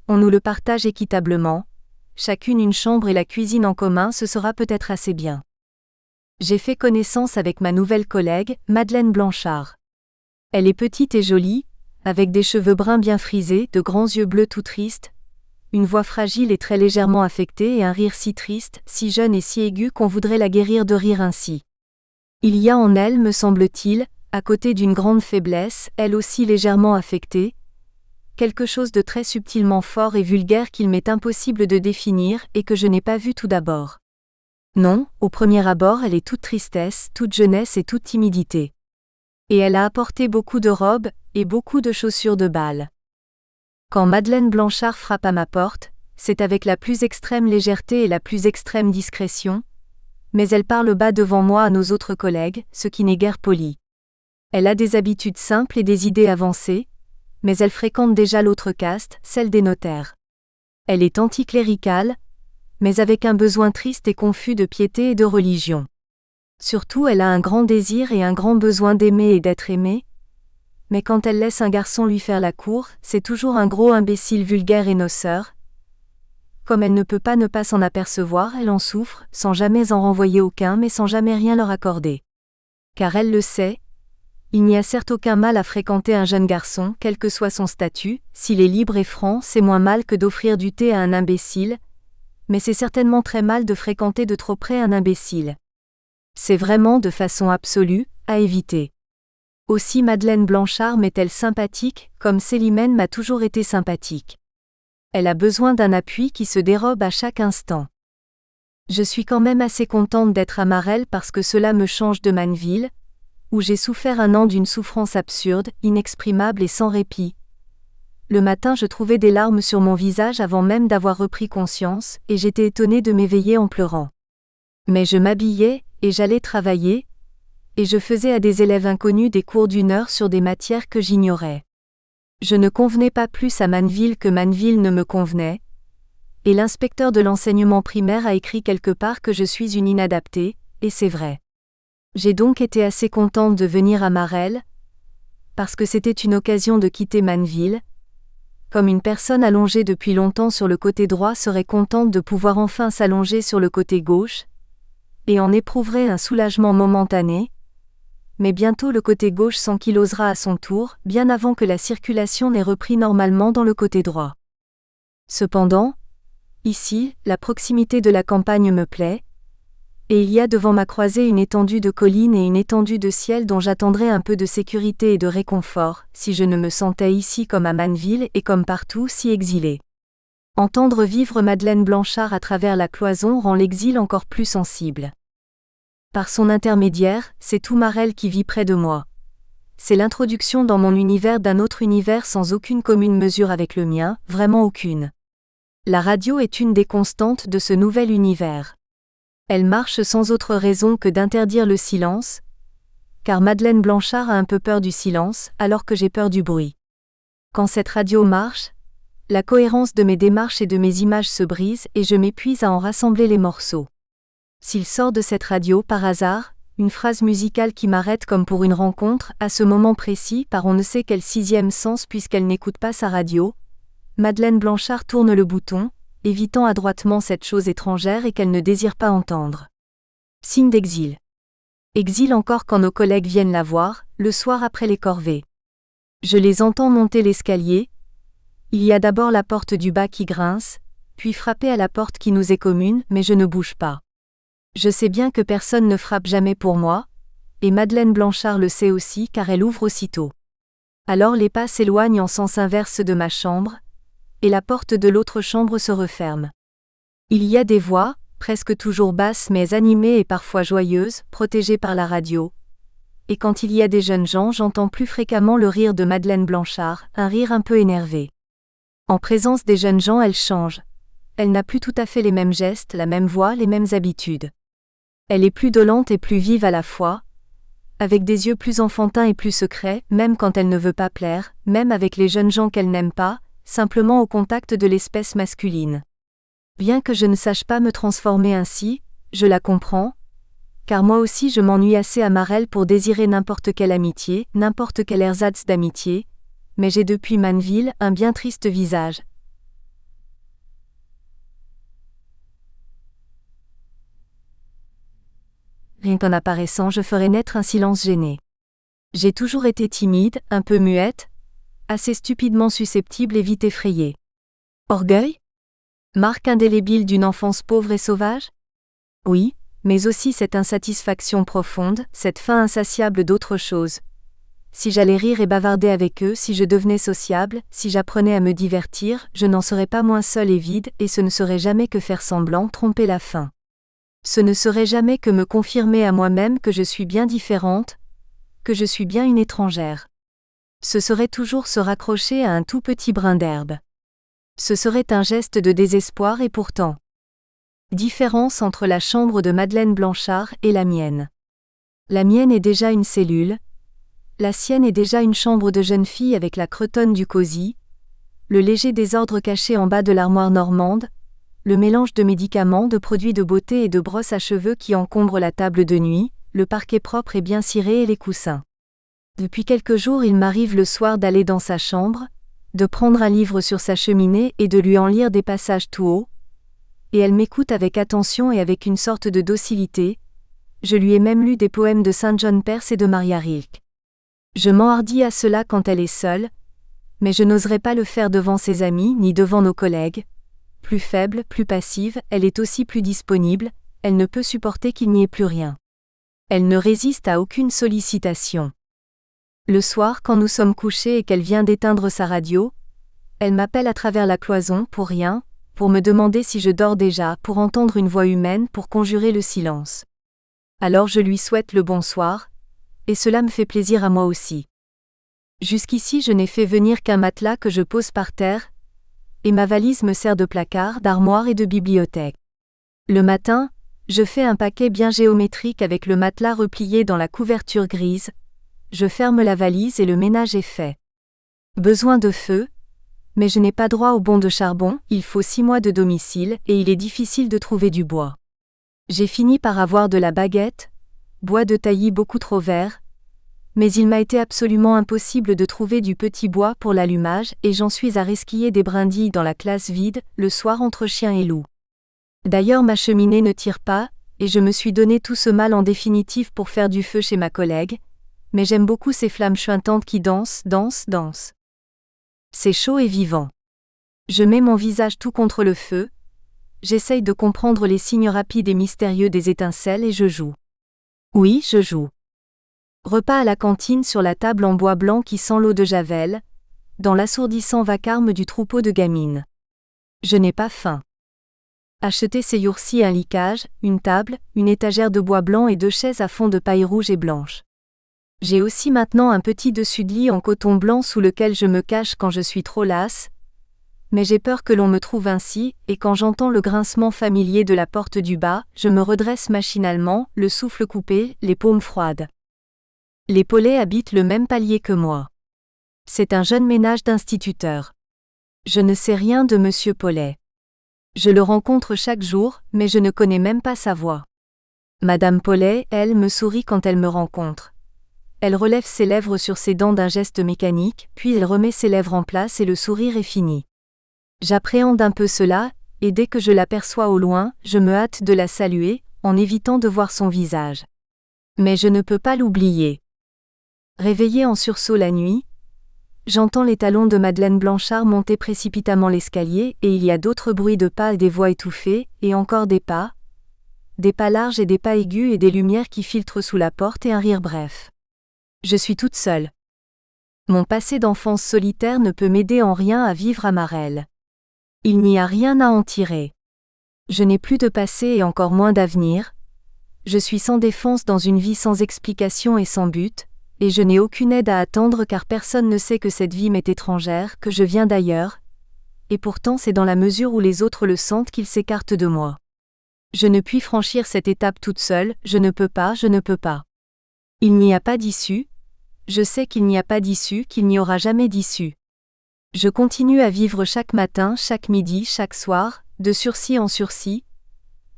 on nous le partage équitablement. Chacune une chambre et la cuisine en commun, ce sera peut-être assez bien. J'ai fait connaissance avec ma nouvelle collègue, Madeleine Blanchard. Elle est petite et jolie, avec des cheveux bruns bien frisés, de grands yeux bleus tout tristes, une voix fragile et très légèrement affectée et un rire si triste, si jeune et si aigu qu'on voudrait la guérir de rire ainsi. Il y a en elle, me semble-t-il, à côté d'une grande faiblesse, elle aussi légèrement affectée, quelque chose de très subtilement fort et vulgaire qu'il m'est impossible de définir et que je n'ai pas vu tout d'abord. Non, au premier abord elle est toute tristesse, toute jeunesse et toute timidité. Et elle a apporté beaucoup de robes, et beaucoup de chaussures de bal. Quand Madeleine Blanchard frappe à ma porte, c'est avec la plus extrême légèreté et la plus extrême discrétion, mais elle parle bas devant moi à nos autres collègues, ce qui n'est guère poli. Elle a des habitudes simples et des idées avancées, mais elle fréquente déjà l'autre caste, celle des notaires. Elle est anticléricale, mais avec un besoin triste et confus de piété et de religion. Surtout, elle a un grand désir et un grand besoin d'aimer et d'être aimée, mais quand elle laisse un garçon lui faire la cour, c'est toujours un gros imbécile vulgaire et noceur. Comme elle ne peut pas ne pas s'en apercevoir, elle en souffre, sans jamais en renvoyer aucun mais sans jamais rien leur accorder. Car elle le sait, il n'y a certes aucun mal à fréquenter un jeune garçon, quel que soit son statut, s'il est libre et franc, c'est moins mal que d'offrir du thé à un imbécile, mais c'est certainement très mal de fréquenter de trop près un imbécile. C'est vraiment, de façon absolue, à éviter. Aussi Madeleine Blanchard m'est-elle sympathique, comme Célimène m'a toujours été sympathique. Elle a besoin d'un appui qui se dérobe à chaque instant. Je suis quand même assez contente d'être à Marelles parce que cela me change de Manneville, où j'ai souffert un an d'une souffrance absurde, inexprimable et sans répit. Le matin je trouvais des larmes sur mon visage avant même d'avoir repris conscience, et j'étais étonnée de m'éveiller en pleurant. Mais je m'habillais, et j'allais travailler, et je faisais à des élèves inconnus des cours d'1 heure sur des matières que j'ignorais. Je ne convenais pas plus à Manneville que Manneville ne me convenait, et l'inspecteur de l'enseignement primaire a écrit quelque part que je suis une inadaptée, et c'est vrai. J'ai donc été assez contente de venir à Marelles, parce que c'était une occasion de quitter Manneville, comme une personne allongée depuis longtemps sur le côté droit serait contente de pouvoir enfin s'allonger sur le côté gauche, et en éprouverait un soulagement momentané, mais bientôt le côté gauche s'ankylosera à son tour, bien avant que la circulation n'ait repris normalement dans le côté droit. Cependant, ici, la proximité de la campagne me plaît, et il y a devant ma croisée une étendue de collines et une étendue de ciel dont j'attendrai un peu de sécurité et de réconfort, si je ne me sentais ici comme à Manneville et comme partout si exilée. Entendre vivre Madeleine Blanchard à travers la cloison rend l'exil encore plus sensible. Par son intermédiaire, c'est tout Marelles qui vit près de moi. C'est l'introduction dans mon univers d'un autre univers sans aucune commune mesure avec le mien, vraiment aucune. La radio est une des constantes de ce nouvel univers. Elle marche sans autre raison que d'interdire le silence, car Madeleine Blanchard a un peu peur du silence, alors que j'ai peur du bruit. Quand cette radio marche, la cohérence de mes démarches et de mes images se brise et je m'épuise à en rassembler les morceaux. S'il sort de cette radio par hasard, une phrase musicale qui m'arrête comme pour une rencontre, à ce moment précis par on ne sait quel sixième sens puisqu'elle n'écoute pas sa radio, Madeleine Blanchard tourne le bouton, évitant adroitement cette chose étrangère et qu'elle ne désire pas entendre. Signe d'exil. Exil encore quand nos collègues viennent la voir, le soir après les corvées. Je les entends monter l'escalier. Il y a d'abord la porte du bas qui grince, puis frapper à la porte qui nous est commune, mais je ne bouge pas. Je sais bien que personne ne frappe jamais pour moi, et Madeleine Blanchard le sait aussi car elle ouvre aussitôt. Alors les pas s'éloignent en sens inverse de ma chambre, et la porte de l'autre chambre se referme. Il y a des voix, presque toujours basses mais animées et parfois joyeuses, protégées par la radio. Et quand il y a des jeunes gens, j'entends plus fréquemment le rire de Madeleine Blanchard, un rire un peu énervé. En présence des jeunes gens, elle change. Elle n'a plus tout à fait les mêmes gestes, la même voix, les mêmes habitudes. Elle est plus dolente et plus vive à la fois, avec des yeux plus enfantins et plus secrets, même quand elle ne veut pas plaire, même avec les jeunes gens qu'elle n'aime pas, simplement au contact de l'espèce masculine. Bien que je ne sache pas me transformer ainsi, je la comprends, car moi aussi je m'ennuie assez à Marelle pour désirer n'importe quelle amitié, n'importe quel ersatz d'amitié, mais j'ai depuis Manville un bien triste visage. Rien qu'en apparaissant, je ferai naître un silence gêné. J'ai toujours été timide, un peu muette, assez stupidement susceptible et vite effrayée. Orgueil ? Marque indélébile d'une enfance pauvre et sauvage ? Oui, mais aussi cette insatisfaction profonde, cette faim insatiable d'autre chose. Si j'allais rire et bavarder avec eux, si je devenais sociable, si j'apprenais à me divertir, je n'en serais pas moins seule et vide, et ce ne serait jamais que faire semblant, tromper la faim. Ce ne serait jamais que me confirmer à moi-même que je suis bien différente, que je suis bien une étrangère. Ce serait toujours se raccrocher à un tout petit brin d'herbe. Ce serait un geste de désespoir et pourtant. Différence entre la chambre de Madeleine Blanchard et la mienne. La mienne est déjà une cellule, la sienne est déjà une chambre de jeune fille avec la cretonne du cosy, le léger désordre caché en bas de l'armoire normande, le mélange de médicaments, de produits de beauté et de brosses à cheveux qui encombrent la table de nuit, le parquet propre et bien ciré et les coussins. Depuis quelques jours, il m'arrive le soir d'aller dans sa chambre, de prendre un livre sur sa cheminée et de lui en lire des passages tout haut, et elle m'écoute avec attention et avec une sorte de docilité. Je lui ai même lu des poèmes de Saint John Perse et de Maria Rilke. Je m'enhardis à cela quand elle est seule, mais je n'oserais pas le faire devant ses amis ni devant nos collègues. Plus faible, plus passive, elle est aussi plus disponible, elle ne peut supporter qu'il n'y ait plus rien. Elle ne résiste à aucune sollicitation. Le soir, quand nous sommes couchés et qu'elle vient d'éteindre sa radio, elle m'appelle à travers la cloison pour rien, pour me demander si je dors déjà, pour entendre une voix humaine, pour conjurer le silence. Alors je lui souhaite le bonsoir, et cela me fait plaisir à moi aussi. Jusqu'ici je n'ai fait venir qu'un matelas que je pose par terre, et ma valise me sert de placard, d'armoire et de bibliothèque. Le matin, je fais un paquet bien géométrique avec le matelas replié dans la couverture grise, je ferme la valise et le ménage est fait. Besoin de feu, mais je n'ai pas droit au bon de charbon, il faut 6 mois de domicile et il est difficile de trouver du bois. J'ai fini par avoir de la baguette, bois de taillis beaucoup trop vert, mais il m'a été absolument impossible de trouver du petit bois pour l'allumage et j'en suis à resquiller des brindilles dans la classe vide, le soir entre chien et loup. D'ailleurs ma cheminée ne tire pas, et je me suis donné tout ce mal en définitive pour faire du feu chez ma collègue, mais j'aime beaucoup ces flammes chuintantes qui dansent. C'est chaud et vivant. Je mets mon visage tout contre le feu, j'essaye de comprendre les signes rapides et mystérieux des étincelles et je joue. Oui, je joue. Repas à la cantine sur la table en bois blanc qui sent l'eau de Javel, dans l'assourdissant vacarme du troupeau de gamines. Je n'ai pas faim. Acheter ces jours-ci un licage, une table, une étagère de bois blanc et 2 chaises à fond de paille rouge et blanche. J'ai aussi maintenant un petit dessus de lit en coton blanc sous lequel je me cache quand je suis trop lasse, mais j'ai peur que l'on me trouve ainsi, et quand j'entends le grincement familier de la porte du bas, je me redresse machinalement, le souffle coupé, les paumes froides. Les Paulets habitent le même palier que moi. C'est un jeune ménage d'instituteurs. Je ne sais rien de Monsieur Paulet. Je le rencontre chaque jour, mais je ne connais même pas sa voix. Madame Paulet, elle, me sourit quand elle me rencontre. Elle relève ses lèvres sur ses dents d'un geste mécanique, puis elle remet ses lèvres en place et le sourire est fini. J'appréhende un peu cela, et dès que je l'aperçois au loin, je me hâte de la saluer, en évitant de voir son visage. Mais je ne peux pas l'oublier. Réveillée en sursaut la nuit, j'entends les talons de Madeleine Blanchard monter précipitamment l'escalier et il y a d'autres bruits de pas et des voix étouffées, et encore des pas larges et des pas aigus et des lumières qui filtrent sous la porte et un rire bref. Je suis toute seule. Mon passé d'enfance solitaire ne peut m'aider en rien à vivre à Marelle. Il n'y a rien à en tirer. Je n'ai plus de passé et encore moins d'avenir. Je suis sans défense dans une vie sans explication et sans but, et je n'ai aucune aide à attendre car personne ne sait que cette vie m'est étrangère, que je viens d'ailleurs, et pourtant c'est dans la mesure où les autres le sentent qu'ils s'écartent de moi. Je ne puis franchir cette étape toute seule, je ne peux pas. Il n'y a pas d'issue, je sais qu'il n'y a pas d'issue, qu'il n'y aura jamais d'issue. Je continue à vivre chaque matin, chaque midi, chaque soir, de sursis en sursis,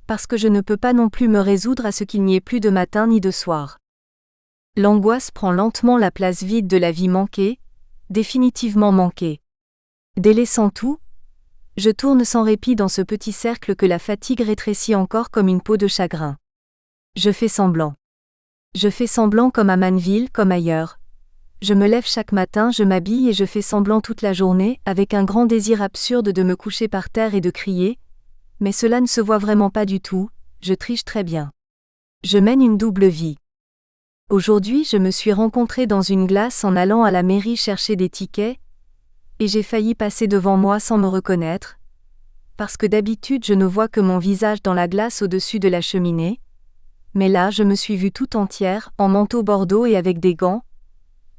parce que je ne peux pas non plus me résoudre à ce qu'il n'y ait plus de matin ni de soir. L'angoisse prend lentement la place vide de la vie manquée, définitivement manquée. Délaissant tout, je tourne sans répit dans ce petit cercle que la fatigue rétrécit encore comme une peau de chagrin. Je fais semblant. Je fais semblant comme à Manville, comme ailleurs. Je me lève chaque matin, je m'habille et je fais semblant toute la journée, avec un grand désir absurde de me coucher par terre et de crier. Mais cela ne se voit vraiment pas du tout, je triche très bien. Je mène une double vie. Aujourd'hui, je me suis rencontrée dans une glace en allant à la mairie chercher des tickets, et j'ai failli passer devant moi sans me reconnaître, parce que d'habitude je ne vois que mon visage dans la glace au-dessus de la cheminée, mais là je me suis vue tout entière, en manteau bordeaux et avec des gants.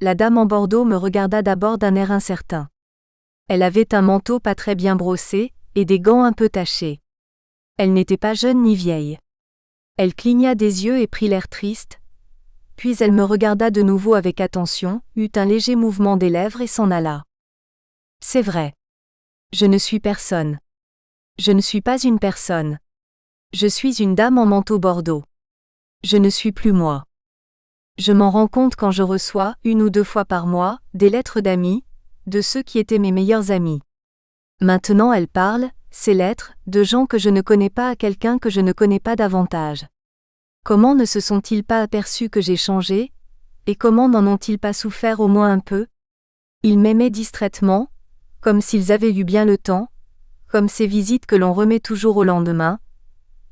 La dame en bordeaux me regarda d'abord d'un air incertain. Elle avait un manteau pas très bien brossé, et des gants un peu tachés. Elle n'était pas jeune ni vieille. Elle cligna des yeux et prit l'air triste, puis elle me regarda de nouveau avec attention, eut un léger mouvement des lèvres et s'en alla. C'est vrai. Je ne suis personne. Je ne suis pas une personne. Je suis une dame en manteau bordeaux. Je ne suis plus moi. Je m'en rends compte quand je reçois, 1 ou 2 fois par mois, des lettres d'amis, de ceux qui étaient mes meilleurs amis. Maintenant elles parlent, ces lettres, de gens que je ne connais pas à quelqu'un que je ne connais pas davantage. Comment ne se sont-ils pas aperçus que j'ai changé, et comment n'en ont-ils pas souffert au moins un peu? Ils m'aimaient distraitement, comme s'ils avaient eu bien le temps, comme ces visites que l'on remet toujours au lendemain,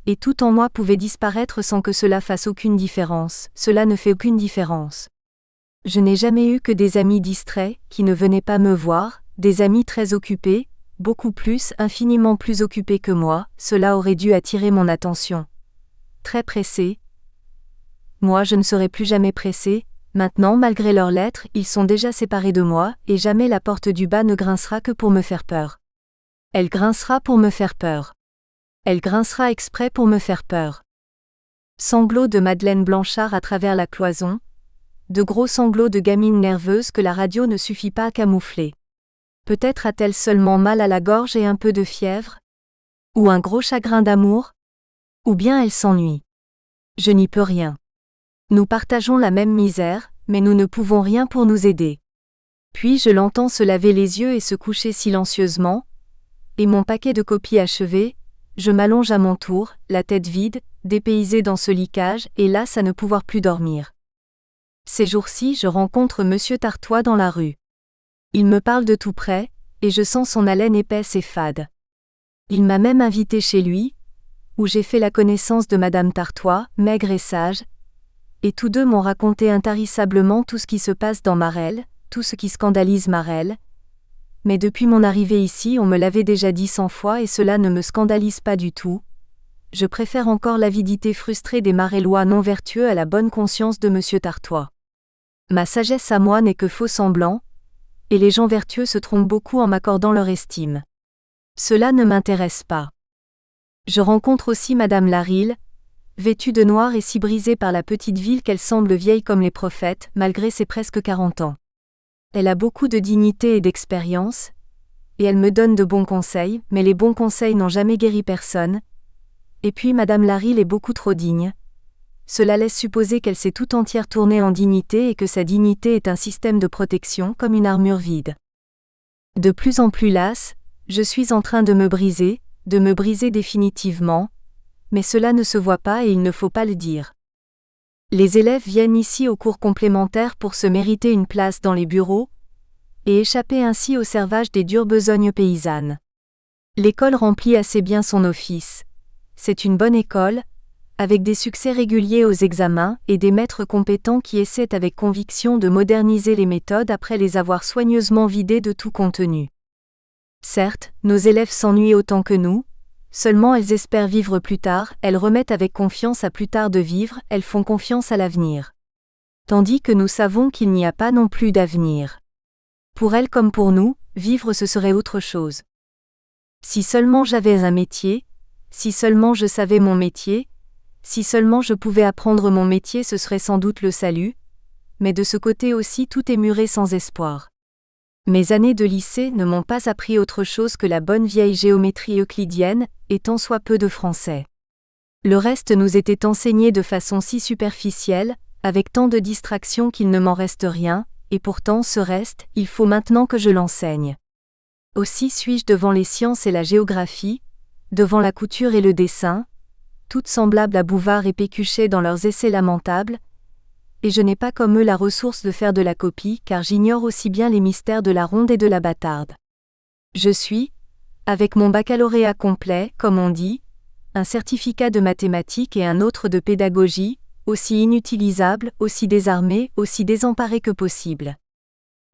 et tout en moi pouvait disparaître sans que cela fasse aucune différence, cela ne fait aucune différence. Je n'ai jamais eu que des amis distraits, qui ne venaient pas me voir, des amis très occupés, beaucoup plus, infiniment plus occupés que moi, cela aurait dû attirer mon attention. Très pressés. Moi je ne serai plus jamais pressé, maintenant malgré leurs lettres, ils sont déjà séparés de moi, et jamais la porte du bas ne grincera que pour me faire peur. Elle grincera pour me faire peur. Elle grincera exprès pour me faire peur. Sanglots de Madeleine Blanchard à travers la cloison, de gros sanglots de gamine nerveuse que la radio ne suffit pas à camoufler. Peut-être a-t-elle seulement mal à la gorge et un peu de fièvre? Ou un gros chagrin d'amour? Ou bien elle s'ennuie. Je n'y peux rien. Nous partageons la même misère, mais nous ne pouvons rien pour nous aider. Puis je l'entends se laver les yeux et se coucher silencieusement, et mon paquet de copies achevé, je m'allonge à mon tour, la tête vide, dépaysée dans ce licage, et lasse à ne pouvoir plus dormir. Ces jours-ci, je rencontre Monsieur Tartois dans la rue. Il me parle de tout près, et je sens son haleine épaisse et fade. Il m'a même invité chez lui, où j'ai fait la connaissance de Madame Tartois, maigre et sage, et tous deux m'ont raconté intarissablement tout ce qui se passe dans Marelle, tout ce qui scandalise Marelle. Mais depuis mon arrivée ici, on me l'avait déjà dit 100 fois et cela ne me scandalise pas du tout. Je préfère encore l'avidité frustrée des Marellois non vertueux à la bonne conscience de Monsieur Tartois. Ma sagesse à moi n'est que faux semblant, et les gens vertueux se trompent beaucoup en m'accordant leur estime. Cela ne m'intéresse pas. Je rencontre aussi Madame Larille, vêtue de noir et si brisée par la petite ville qu'elle semble vieille comme les prophètes, malgré ses presque 40 ans. Elle a beaucoup de dignité et d'expérience, et elle me donne de bons conseils, mais les bons conseils n'ont jamais guéri personne. Et puis Madame Laril est beaucoup trop digne. Cela laisse supposer qu'elle s'est tout entière tournée en dignité et que sa dignité est un système de protection comme une armure vide. De plus en plus lasse, je suis en train de me briser définitivement, mais cela ne se voit pas et il ne faut pas le dire. Les élèves viennent ici aux cours complémentaires pour se mériter une place dans les bureaux, et échapper ainsi au servage des dures besognes paysannes. L'école remplit assez bien son office. C'est une bonne école, avec des succès réguliers aux examens et des maîtres compétents qui essaient avec conviction de moderniser les méthodes après les avoir soigneusement vidées de tout contenu. Certes, nos élèves s'ennuient autant que nous, seulement elles espèrent vivre plus tard, elles remettent avec confiance à plus tard de vivre, elles font confiance à l'avenir. Tandis que nous savons qu'il n'y a pas non plus d'avenir. Pour elles comme pour nous, vivre ce serait autre chose. Si seulement j'avais un métier, si seulement je savais mon métier, si seulement je pouvais apprendre mon métier, ce serait sans doute le salut, mais de ce côté aussi tout est muré sans espoir. Mes années de lycée ne m'ont pas appris autre chose que la bonne vieille géométrie euclidienne, et tant soit peu de français. Le reste nous était enseigné de façon si superficielle, avec tant de distractions qu'il ne m'en reste rien, et pourtant ce reste, il faut maintenant que je l'enseigne. Aussi suis-je devant les sciences et la géographie, devant la couture et le dessin, toutes semblables à Bouvard et Pécuchet dans leurs essais lamentables, et je n'ai pas comme eux la ressource de faire de la copie car j'ignore aussi bien les mystères de la ronde et de la bâtarde. Je suis, avec mon baccalauréat complet, comme on dit, un certificat de mathématiques et un autre de pédagogie, aussi inutilisable, aussi désarmé, aussi désemparé que possible.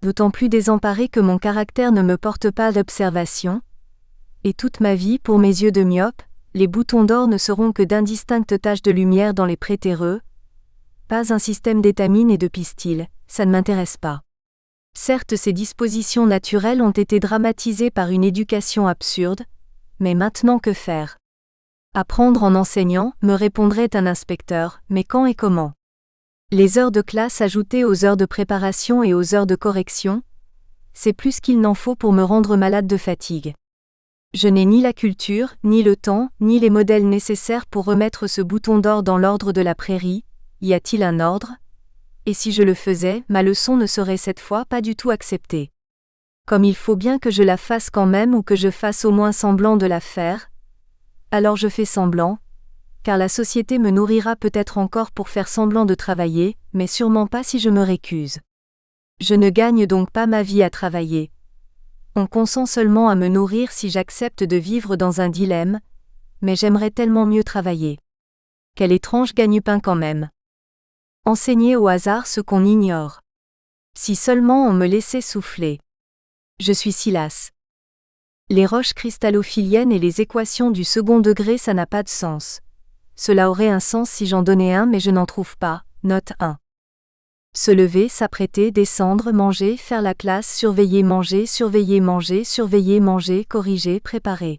D'autant plus désemparé que mon caractère ne me porte pas d'observation, et toute ma vie, pour mes yeux de myope, les boutons d'or ne seront que d'indistinctes taches de lumière dans les prétéreux, pas un système d'étamines et de pistils, ça ne m'intéresse pas. Certes, ces dispositions naturelles ont été dramatisées par une éducation absurde, mais maintenant que faire ? Apprendre en enseignant, me répondrait un inspecteur, mais quand et comment ? Les heures de classe ajoutées aux heures de préparation et aux heures de correction, c'est plus qu'il n'en faut pour me rendre malade de fatigue. Je n'ai ni la culture, ni le temps, ni les modèles nécessaires pour remettre ce bouton d'or dans l'ordre de la prairie. Y a-t-il un ordre ? Et si je le faisais, ma leçon ne serait cette fois pas du tout acceptée. Comme il faut bien que je la fasse quand même ou que je fasse au moins semblant de la faire, alors je fais semblant, car la société me nourrira peut-être encore pour faire semblant de travailler, mais sûrement pas si je me récuse. Je ne gagne donc pas ma vie à travailler. On consent seulement à me nourrir si j'accepte de vivre dans un dilemme, mais j'aimerais tellement mieux travailler. Quel étrange gagne-pain quand même. Enseigner au hasard ce qu'on ignore. Si seulement on me laissait souffler. Je suis si lasse. Les roches cristallophiliennes et les équations du second degré, ça n'a pas de sens. Cela aurait un sens si j'en donnais un mais je n'en trouve pas. Note 1. Se lever, s'apprêter, descendre, manger, faire la classe, surveiller, manger, corriger, préparer.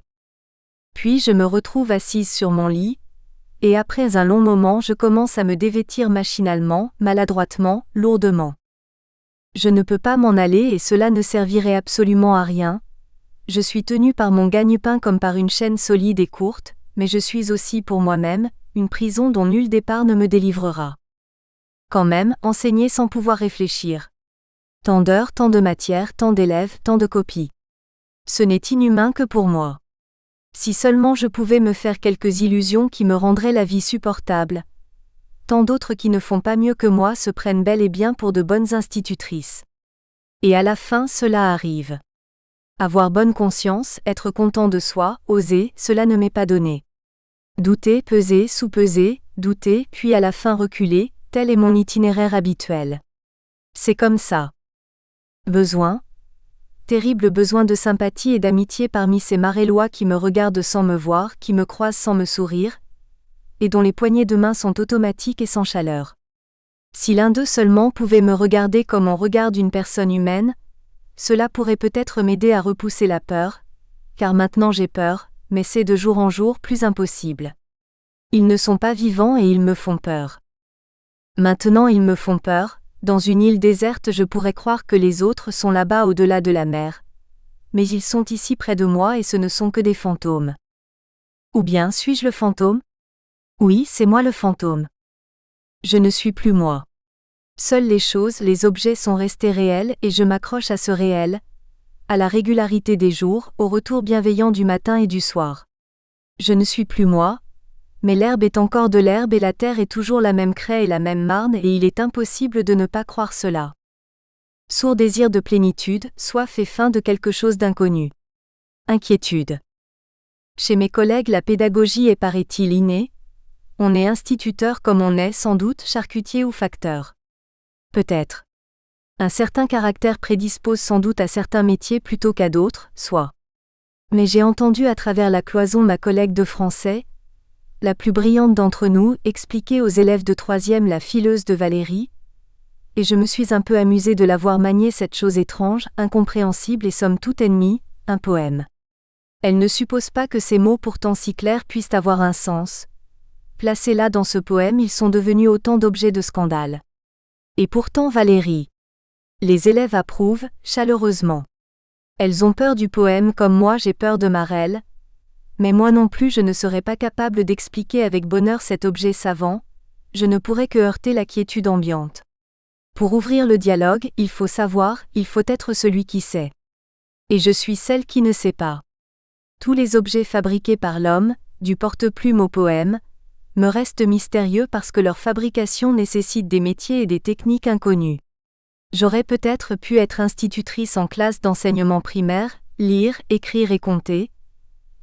Puis je me retrouve assise sur mon lit, et après un long moment je commence à me dévêtir machinalement, maladroitement, lourdement. Je ne peux pas m'en aller et cela ne servirait absolument à rien. Je suis tenue par mon gagne-pain comme par une chaîne solide et courte, mais je suis aussi pour moi-même, une prison dont nul départ ne me délivrera. Quand même, enseigner sans pouvoir réfléchir. Tant d'heures, tant de matières, tant d'élèves, tant de copies. Ce n'est inhumain que pour moi. Si seulement je pouvais me faire quelques illusions qui me rendraient la vie supportable. Tant d'autres qui ne font pas mieux que moi se prennent bel et bien pour de bonnes institutrices. Et à la fin cela arrive. Avoir bonne conscience, être content de soi, oser, cela ne m'est pas donné. Douter, peser, sous-peser, douter, puis à la fin reculer, tel est mon itinéraire habituel. C'est comme ça. Besoin. Terrible besoin de sympathie et d'amitié parmi ces marélois qui me regardent sans me voir, qui me croisent sans me sourire, et dont les poignées de main sont automatiques et sans chaleur. Si l'un d'eux seulement pouvait me regarder comme on regarde une personne humaine, cela pourrait peut-être m'aider à repousser la peur, car maintenant j'ai peur, mais c'est de jour en jour plus impossible. Ils ne sont pas vivants et ils me font peur. Maintenant ils me font peur, dans une île déserte je pourrais croire que les autres sont là-bas au-delà de la mer. mais ils sont ici près de moi et ce ne sont que des fantômes. Ou bien suis-je le fantôme? Oui, c'est moi le fantôme. Je ne suis plus moi. Seules les choses, les objets sont restés réels et je m'accroche à ce réel, à la régularité des jours, au retour bienveillant du matin et du soir. Je ne suis plus moi, mais l'herbe est encore de l'herbe et la terre est toujours la même craie et la même marne et il est impossible de ne pas croire cela. Sourd désir de plénitude, soif et faim de quelque chose d'inconnu. Inquiétude. Chez mes collègues la pédagogie est paraît-il innée. On est instituteur comme on est sans doute charcutier ou facteur. Peut-être. Un certain caractère prédispose sans doute à certains métiers plutôt qu'à d'autres, soit. Mais j'ai entendu à travers la cloison ma collègue de français, la plus brillante d'entre nous, expliquer aux élèves de 3e la fileuse de Valérie, et je me suis un peu amusée de la voir manier cette chose étrange, incompréhensible et somme toute ennemie, un poème. Elle ne suppose pas que ces mots pourtant si clairs puissent avoir un sens. Placés là dans ce poème, ils sont devenus autant d'objets de scandale. Et pourtant Valérie. Les élèves approuvent, chaleureusement. Elles ont peur du poème comme moi j'ai peur de Marelle, mais moi non plus je ne serais pas capable d'expliquer avec bonheur cet objet savant, je ne pourrais que heurter la quiétude ambiante. Pour ouvrir le dialogue, il faut savoir, il faut être celui qui sait. Et je suis celle qui ne sait pas. Tous les objets fabriqués par l'homme, du porte-plume au poème, me restent mystérieux parce que leur fabrication nécessite des métiers et des techniques inconnues. J'aurais peut-être pu être institutrice en classe d'enseignement primaire, lire, écrire et compter,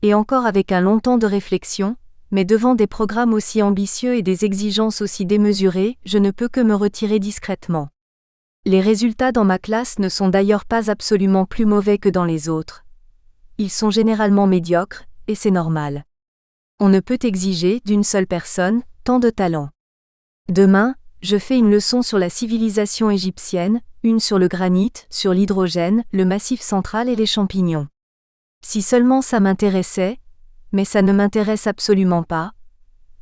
et encore avec un long temps de réflexion, mais devant des programmes aussi ambitieux et des exigences aussi démesurées, je ne peux que me retirer discrètement. Les résultats dans ma classe ne sont d'ailleurs pas absolument plus mauvais que dans les autres. Ils sont généralement médiocres, et c'est normal. On ne peut exiger, d'une seule personne, tant de talent. Demain, je fais une leçon sur la civilisation égyptienne, une sur le granit, sur l'hydrogène, le massif central et les champignons. Si seulement ça m'intéressait, mais ça ne m'intéresse absolument pas,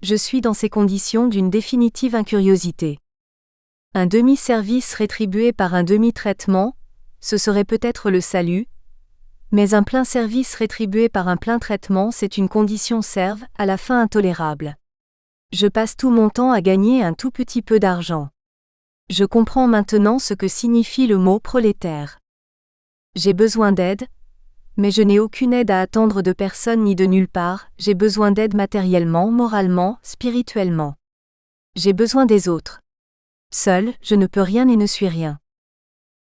je suis dans ces conditions d'une définitive incuriosité. Un demi-service rétribué par un demi-traitement, ce serait peut-être le salut, mais un plein service rétribué par un plein traitement c'est une condition serve, à la fin intolérable. Je passe tout mon temps à gagner un tout petit peu d'argent. Je comprends maintenant ce que signifie le mot prolétaire. J'ai besoin d'aide, mais je n'ai aucune aide à attendre de personne ni de nulle part, j'ai besoin d'aide matériellement, moralement, spirituellement. J'ai besoin des autres. Seul, je ne peux rien et ne suis rien.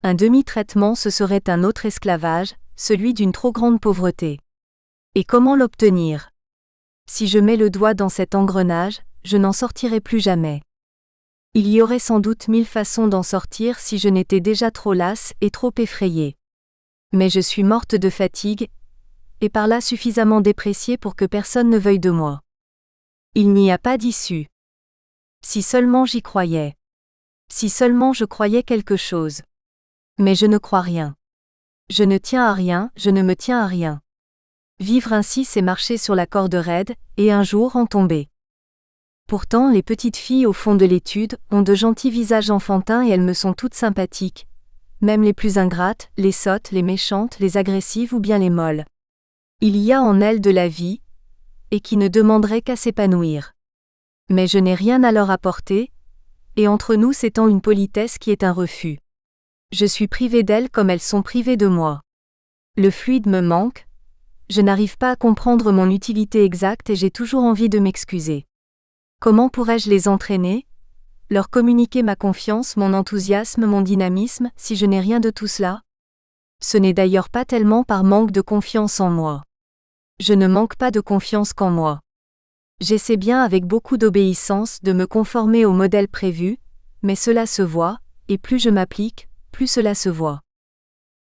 Un demi-traitement ce serait un autre esclavage, celui d'une trop grande pauvreté. Et comment l'obtenir? Si je mets le doigt dans cet engrenage, je n'en sortirai plus jamais. Il y aurait sans doute 1000 façons d'en sortir si je n'étais déjà trop lasse et trop effrayée. Mais je suis morte de fatigue, et par là suffisamment dépréciée pour que personne ne veuille de moi. Il n'y a pas d'issue. Si seulement j'y croyais. Si seulement je croyais quelque chose. Mais je ne crois rien. Je ne tiens à rien, je ne me tiens à rien. Vivre ainsi c'est marcher sur la corde raide, et un jour en tomber. Pourtant les petites filles au fond de l'étude ont de gentils visages enfantins et elles me sont toutes sympathiques. Même les plus ingrates, les sottes, les méchantes, les agressives ou bien les molles. Il y a en elles de la vie, et qui ne demanderait qu'à s'épanouir. Mais je n'ai rien à leur apporter, et entre nous s'étend une politesse qui est un refus. Je suis privée d'elles comme elles sont privées de moi. Le fluide me manque, je n'arrive pas à comprendre mon utilité exacte et j'ai toujours envie de m'excuser. Comment pourrais-je les entraîner? Leur communiquer ma confiance, mon enthousiasme, mon dynamisme, si je n'ai rien de tout cela? Ce n'est d'ailleurs pas tellement par manque de confiance en moi. Je ne manque pas de confiance qu'en moi. J'essaie bien avec beaucoup d'obéissance de me conformer au modèle prévu, mais cela se voit, et plus je m'applique, plus cela se voit.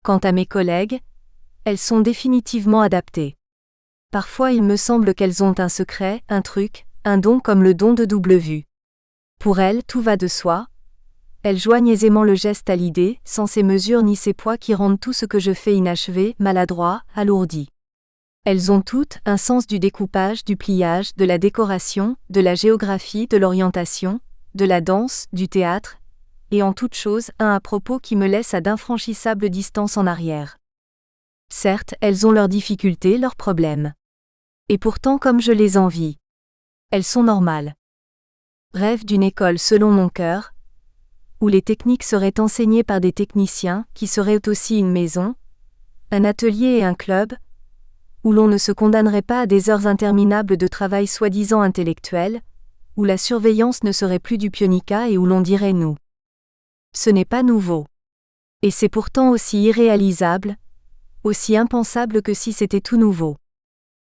Quant à mes collègues, elles sont définitivement adaptées. Parfois il me semble qu'elles ont un secret, un truc, un don comme le don de double vue. Pour elles, tout va de soi. Elles joignent aisément le geste à l'idée, sans ces mesures ni ces poids qui rendent tout ce que je fais inachevé, maladroit, alourdi. Elles ont toutes un sens du découpage, du pliage, de la décoration, de la géographie, de l'orientation, de la danse, du théâtre, et en toute chose un à propos qui me laisse à d'infranchissables distances en arrière. Certes, elles ont leurs difficultés, leurs problèmes. Et pourtant comme je les envie. Elles sont normales. Rêve d'une école selon mon cœur, où les techniques seraient enseignées par des techniciens, qui seraient aussi une maison, un atelier et un club, où l'on ne se condamnerait pas à des heures interminables de travail soi-disant intellectuel, où la surveillance ne serait plus du pionica et où l'on dirait nous. Ce n'est pas nouveau. Et c'est pourtant aussi irréalisable, aussi impensable que si c'était tout nouveau.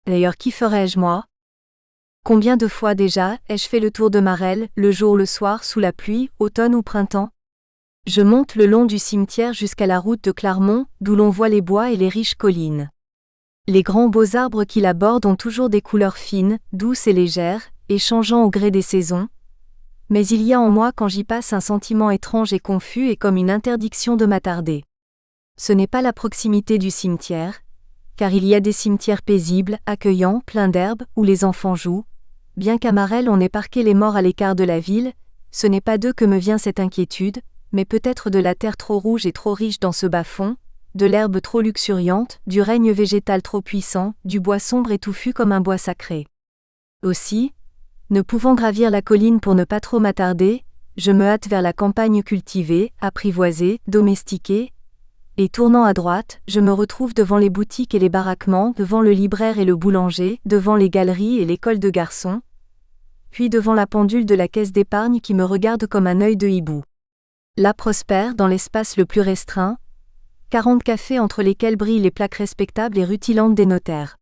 D'ailleurs qui ferais-je moi ? Combien de fois déjà ai-je fait le tour de Marelles, le jour, le soir, sous la pluie, automne ou printemps ? Je monte le long du cimetière jusqu'à la route de Clermont, d'où l'on voit les bois et les riches collines. Les grands beaux arbres qui la bordent ont toujours des couleurs fines, douces et légères, et changeant au gré des saisons. Mais il y a en moi quand j'y passe un sentiment étrange et confus et comme une interdiction de m'attarder. Ce n'est pas la proximité du cimetière, car il y a des cimetières paisibles, accueillants, pleins d'herbe, où les enfants jouent. Bien qu'à Marelles on ait parqué les morts à l'écart de la ville, ce n'est pas d'eux que me vient cette inquiétude, mais peut-être de la terre trop rouge et trop riche dans ce bas-fond, de l'herbe trop luxuriante, du règne végétal trop puissant, du bois sombre et touffu comme un bois sacré. Aussi, ne pouvant gravir la colline pour ne pas trop m'attarder, je me hâte vers la campagne cultivée, apprivoisée, domestiquée, et tournant à droite, je me retrouve devant les boutiques et les baraquements, devant le libraire et le boulanger, devant les galeries et l'école de garçons, puis devant la pendule de la caisse d'épargne qui me regarde comme un œil de hibou. Là prospère, dans l'espace le plus restreint, 40 cafés entre lesquels brillent les plaques respectables et rutilantes des notaires.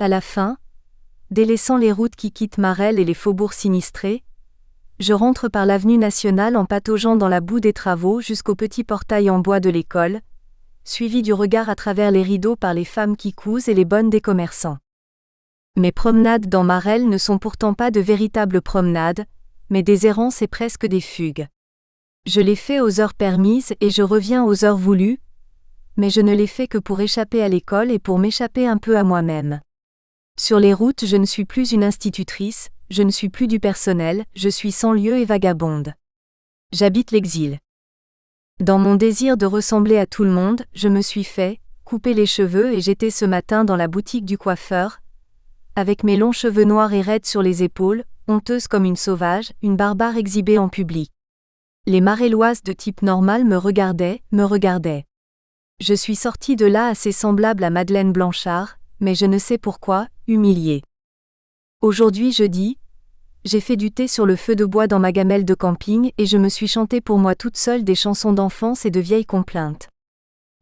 À la fin, délaissant les routes qui quittent Marelles et les faubourgs sinistrés, je rentre par l'avenue nationale en pataugeant dans la boue des travaux jusqu'au petit portail en bois de l'école, suivi du regard à travers les rideaux par les femmes qui cousent et les bonnes des commerçants. Mes promenades dans Marelles ne sont pourtant pas de véritables promenades, mais des errances et presque des fugues. Je les fais aux heures permises et je reviens aux heures voulues, mais je ne les fais que pour échapper à l'école et pour m'échapper un peu à moi-même. Sur les routes, je ne suis plus une institutrice, je ne suis plus du personnel, je suis sans lieu et vagabonde. J'habite l'exil. Dans mon désir de ressembler à tout le monde, je me suis fait couper les cheveux et j'étais ce matin dans la boutique du coiffeur, avec mes longs cheveux noirs et raides sur les épaules, honteuse comme une sauvage, une barbare exhibée en public. Les Marelloises de type normal me regardaient. Je suis sortie de là assez semblable à Madeleine Blanchard, mais je ne sais pourquoi, humiliée. Aujourd'hui jeudi, j'ai fait du thé sur le feu de bois dans ma gamelle de camping et je me suis chanté pour moi toute seule des chansons d'enfance et de vieilles complaintes.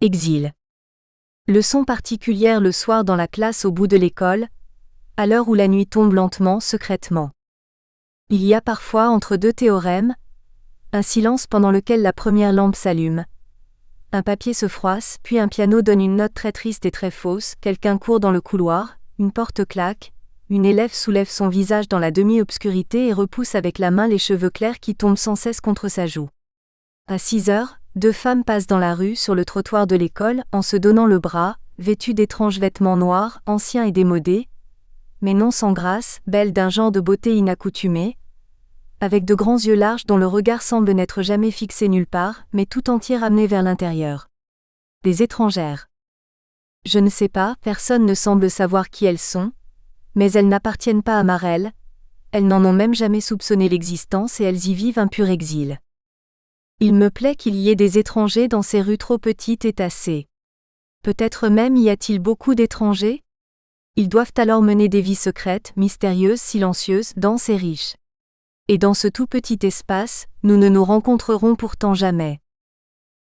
Exil. Leçon particulière le soir dans la classe au bout de l'école, à l'heure où la nuit tombe lentement, secrètement. Il y a parfois entre deux théorèmes, un silence pendant lequel la première lampe s'allume. Un papier se froisse, puis un piano donne une note très triste et très fausse, quelqu'un court dans le couloir, une porte claque, une élève soulève son visage dans la demi-obscurité et repousse avec la main les cheveux clairs qui tombent sans cesse contre sa joue. À 6 heures, 2 femmes passent dans la rue sur le trottoir de l'école en se donnant le bras, vêtues d'étranges vêtements noirs, anciens et démodés, mais non sans grâce, belles d'un genre de beauté inaccoutumée, avec de grands yeux larges dont le regard semble n'être jamais fixé nulle part, mais tout entier ramené vers l'intérieur. Des étrangères. Je ne sais pas, personne ne semble savoir qui elles sont, mais elles n'appartiennent pas à Marelles, elles n'en ont même jamais soupçonné l'existence et elles y vivent un pur exil. Il me plaît qu'il y ait des étrangers dans ces rues trop petites et tassées. Peut-être même y a-t-il beaucoup d'étrangers ? Ils doivent alors mener des vies secrètes, mystérieuses, silencieuses, denses et riches. Et dans ce tout petit espace, nous ne nous rencontrerons pourtant jamais.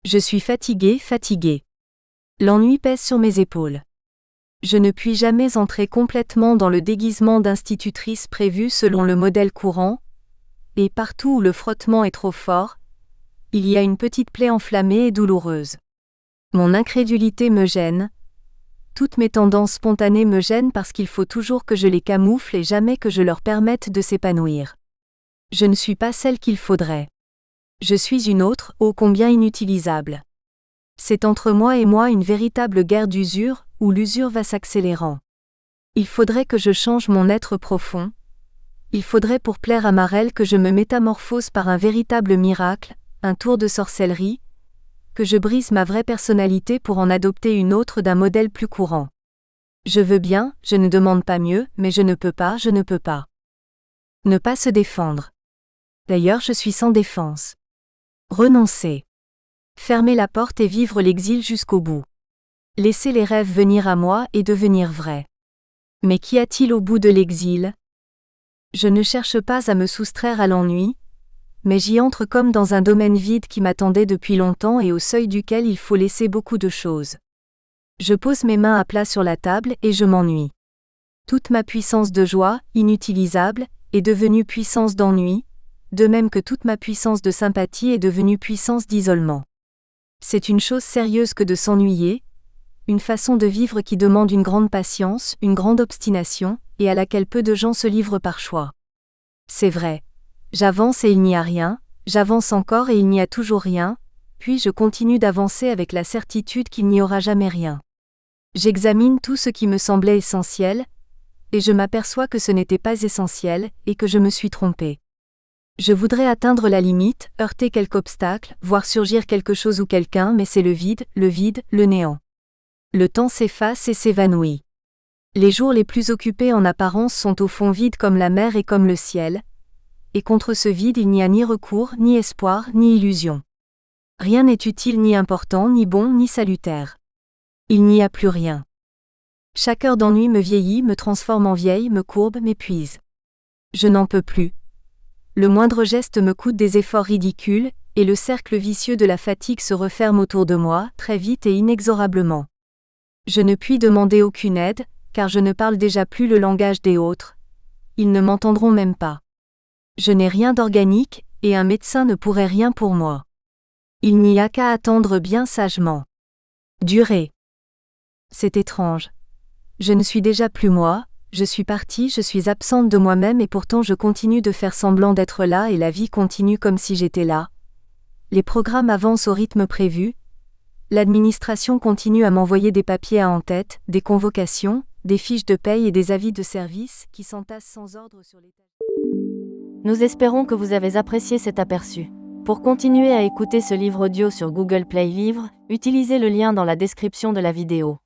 Je suis fatiguée. L'ennui pèse sur mes épaules. Je ne puis jamais entrer complètement dans le déguisement d'institutrice prévu selon le modèle courant, et partout où le frottement est trop fort, il y a une petite plaie enflammée et douloureuse. Mon incrédulité me gêne. Toutes mes tendances spontanées me gênent parce qu'il faut toujours que je les camoufle et jamais que je leur permette de s'épanouir. Je ne suis pas celle qu'il faudrait. Je suis une autre, ô combien inutilisable. C'est entre moi et moi une véritable guerre d'usure, où l'usure va s'accélérant. Il faudrait que je change mon être profond. Il faudrait pour plaire à Marelles que je me métamorphose par un véritable miracle, un tour de sorcellerie, que je brise ma vraie personnalité pour en adopter une autre d'un modèle plus courant. Je veux bien, je ne demande pas mieux, mais je ne peux pas. Ne pas se défendre. D'ailleurs, je suis sans défense. Renoncer. Fermer la porte et vivre l'exil jusqu'au bout. Laisser les rêves venir à moi et devenir vrais. Mais qu'y a-t-il au bout de l'exil ? Je ne cherche pas à me soustraire à l'ennui, mais j'y entre comme dans un domaine vide qui m'attendait depuis longtemps et au seuil duquel il faut laisser beaucoup de choses. Je pose mes mains à plat sur la table et je m'ennuie. Toute ma puissance de joie, inutilisable, est devenue puissance d'ennui, de même que toute ma puissance de sympathie est devenue puissance d'isolement. C'est une chose sérieuse que de s'ennuyer, une façon de vivre qui demande une grande patience, une grande obstination, et à laquelle peu de gens se livrent par choix. C'est vrai. J'avance et il n'y a rien, j'avance encore et il n'y a toujours rien, puis je continue d'avancer avec la certitude qu'il n'y aura jamais rien. J'examine tout ce qui me semblait essentiel, et je m'aperçois que ce n'était pas essentiel, et que je me suis trompé. Je voudrais atteindre la limite, heurter quelque obstacle, voir surgir quelque chose ou quelqu'un, mais c'est le vide, le néant. Le temps s'efface et s'évanouit. Les jours les plus occupés en apparence sont au fond vides comme la mer et comme le ciel, et contre ce vide il n'y a ni recours, ni espoir, ni illusion. Rien n'est utile ni important, ni bon, ni salutaire. Il n'y a plus rien. Chaque heure d'ennui me vieillit, me transforme en vieille, me courbe, m'épuise. Je n'en peux plus. Le moindre geste me coûte des efforts ridicules, et le cercle vicieux de la fatigue se referme autour de moi, très vite et inexorablement. Je ne puis demander aucune aide, car je ne parle déjà plus le langage des autres. Ils ne m'entendront même pas. Je n'ai rien d'organique, et un médecin ne pourrait rien pour moi. Il n'y a qu'à attendre bien sagement. Durer. C'est étrange. Je ne suis déjà plus moi, je suis partie, je suis absente de moi-même et pourtant je continue de faire semblant d'être là et la vie continue comme si j'étais là. Les programmes avancent au rythme prévu. L'administration continue à m'envoyer des papiers à en-tête, des convocations, des fiches de paye et des avis de service qui s'entassent sans ordre sur les... Nous espérons que vous avez apprécié cet aperçu. Pour continuer à écouter ce livre audio sur Google Play Livres, utilisez le lien dans la description de la vidéo.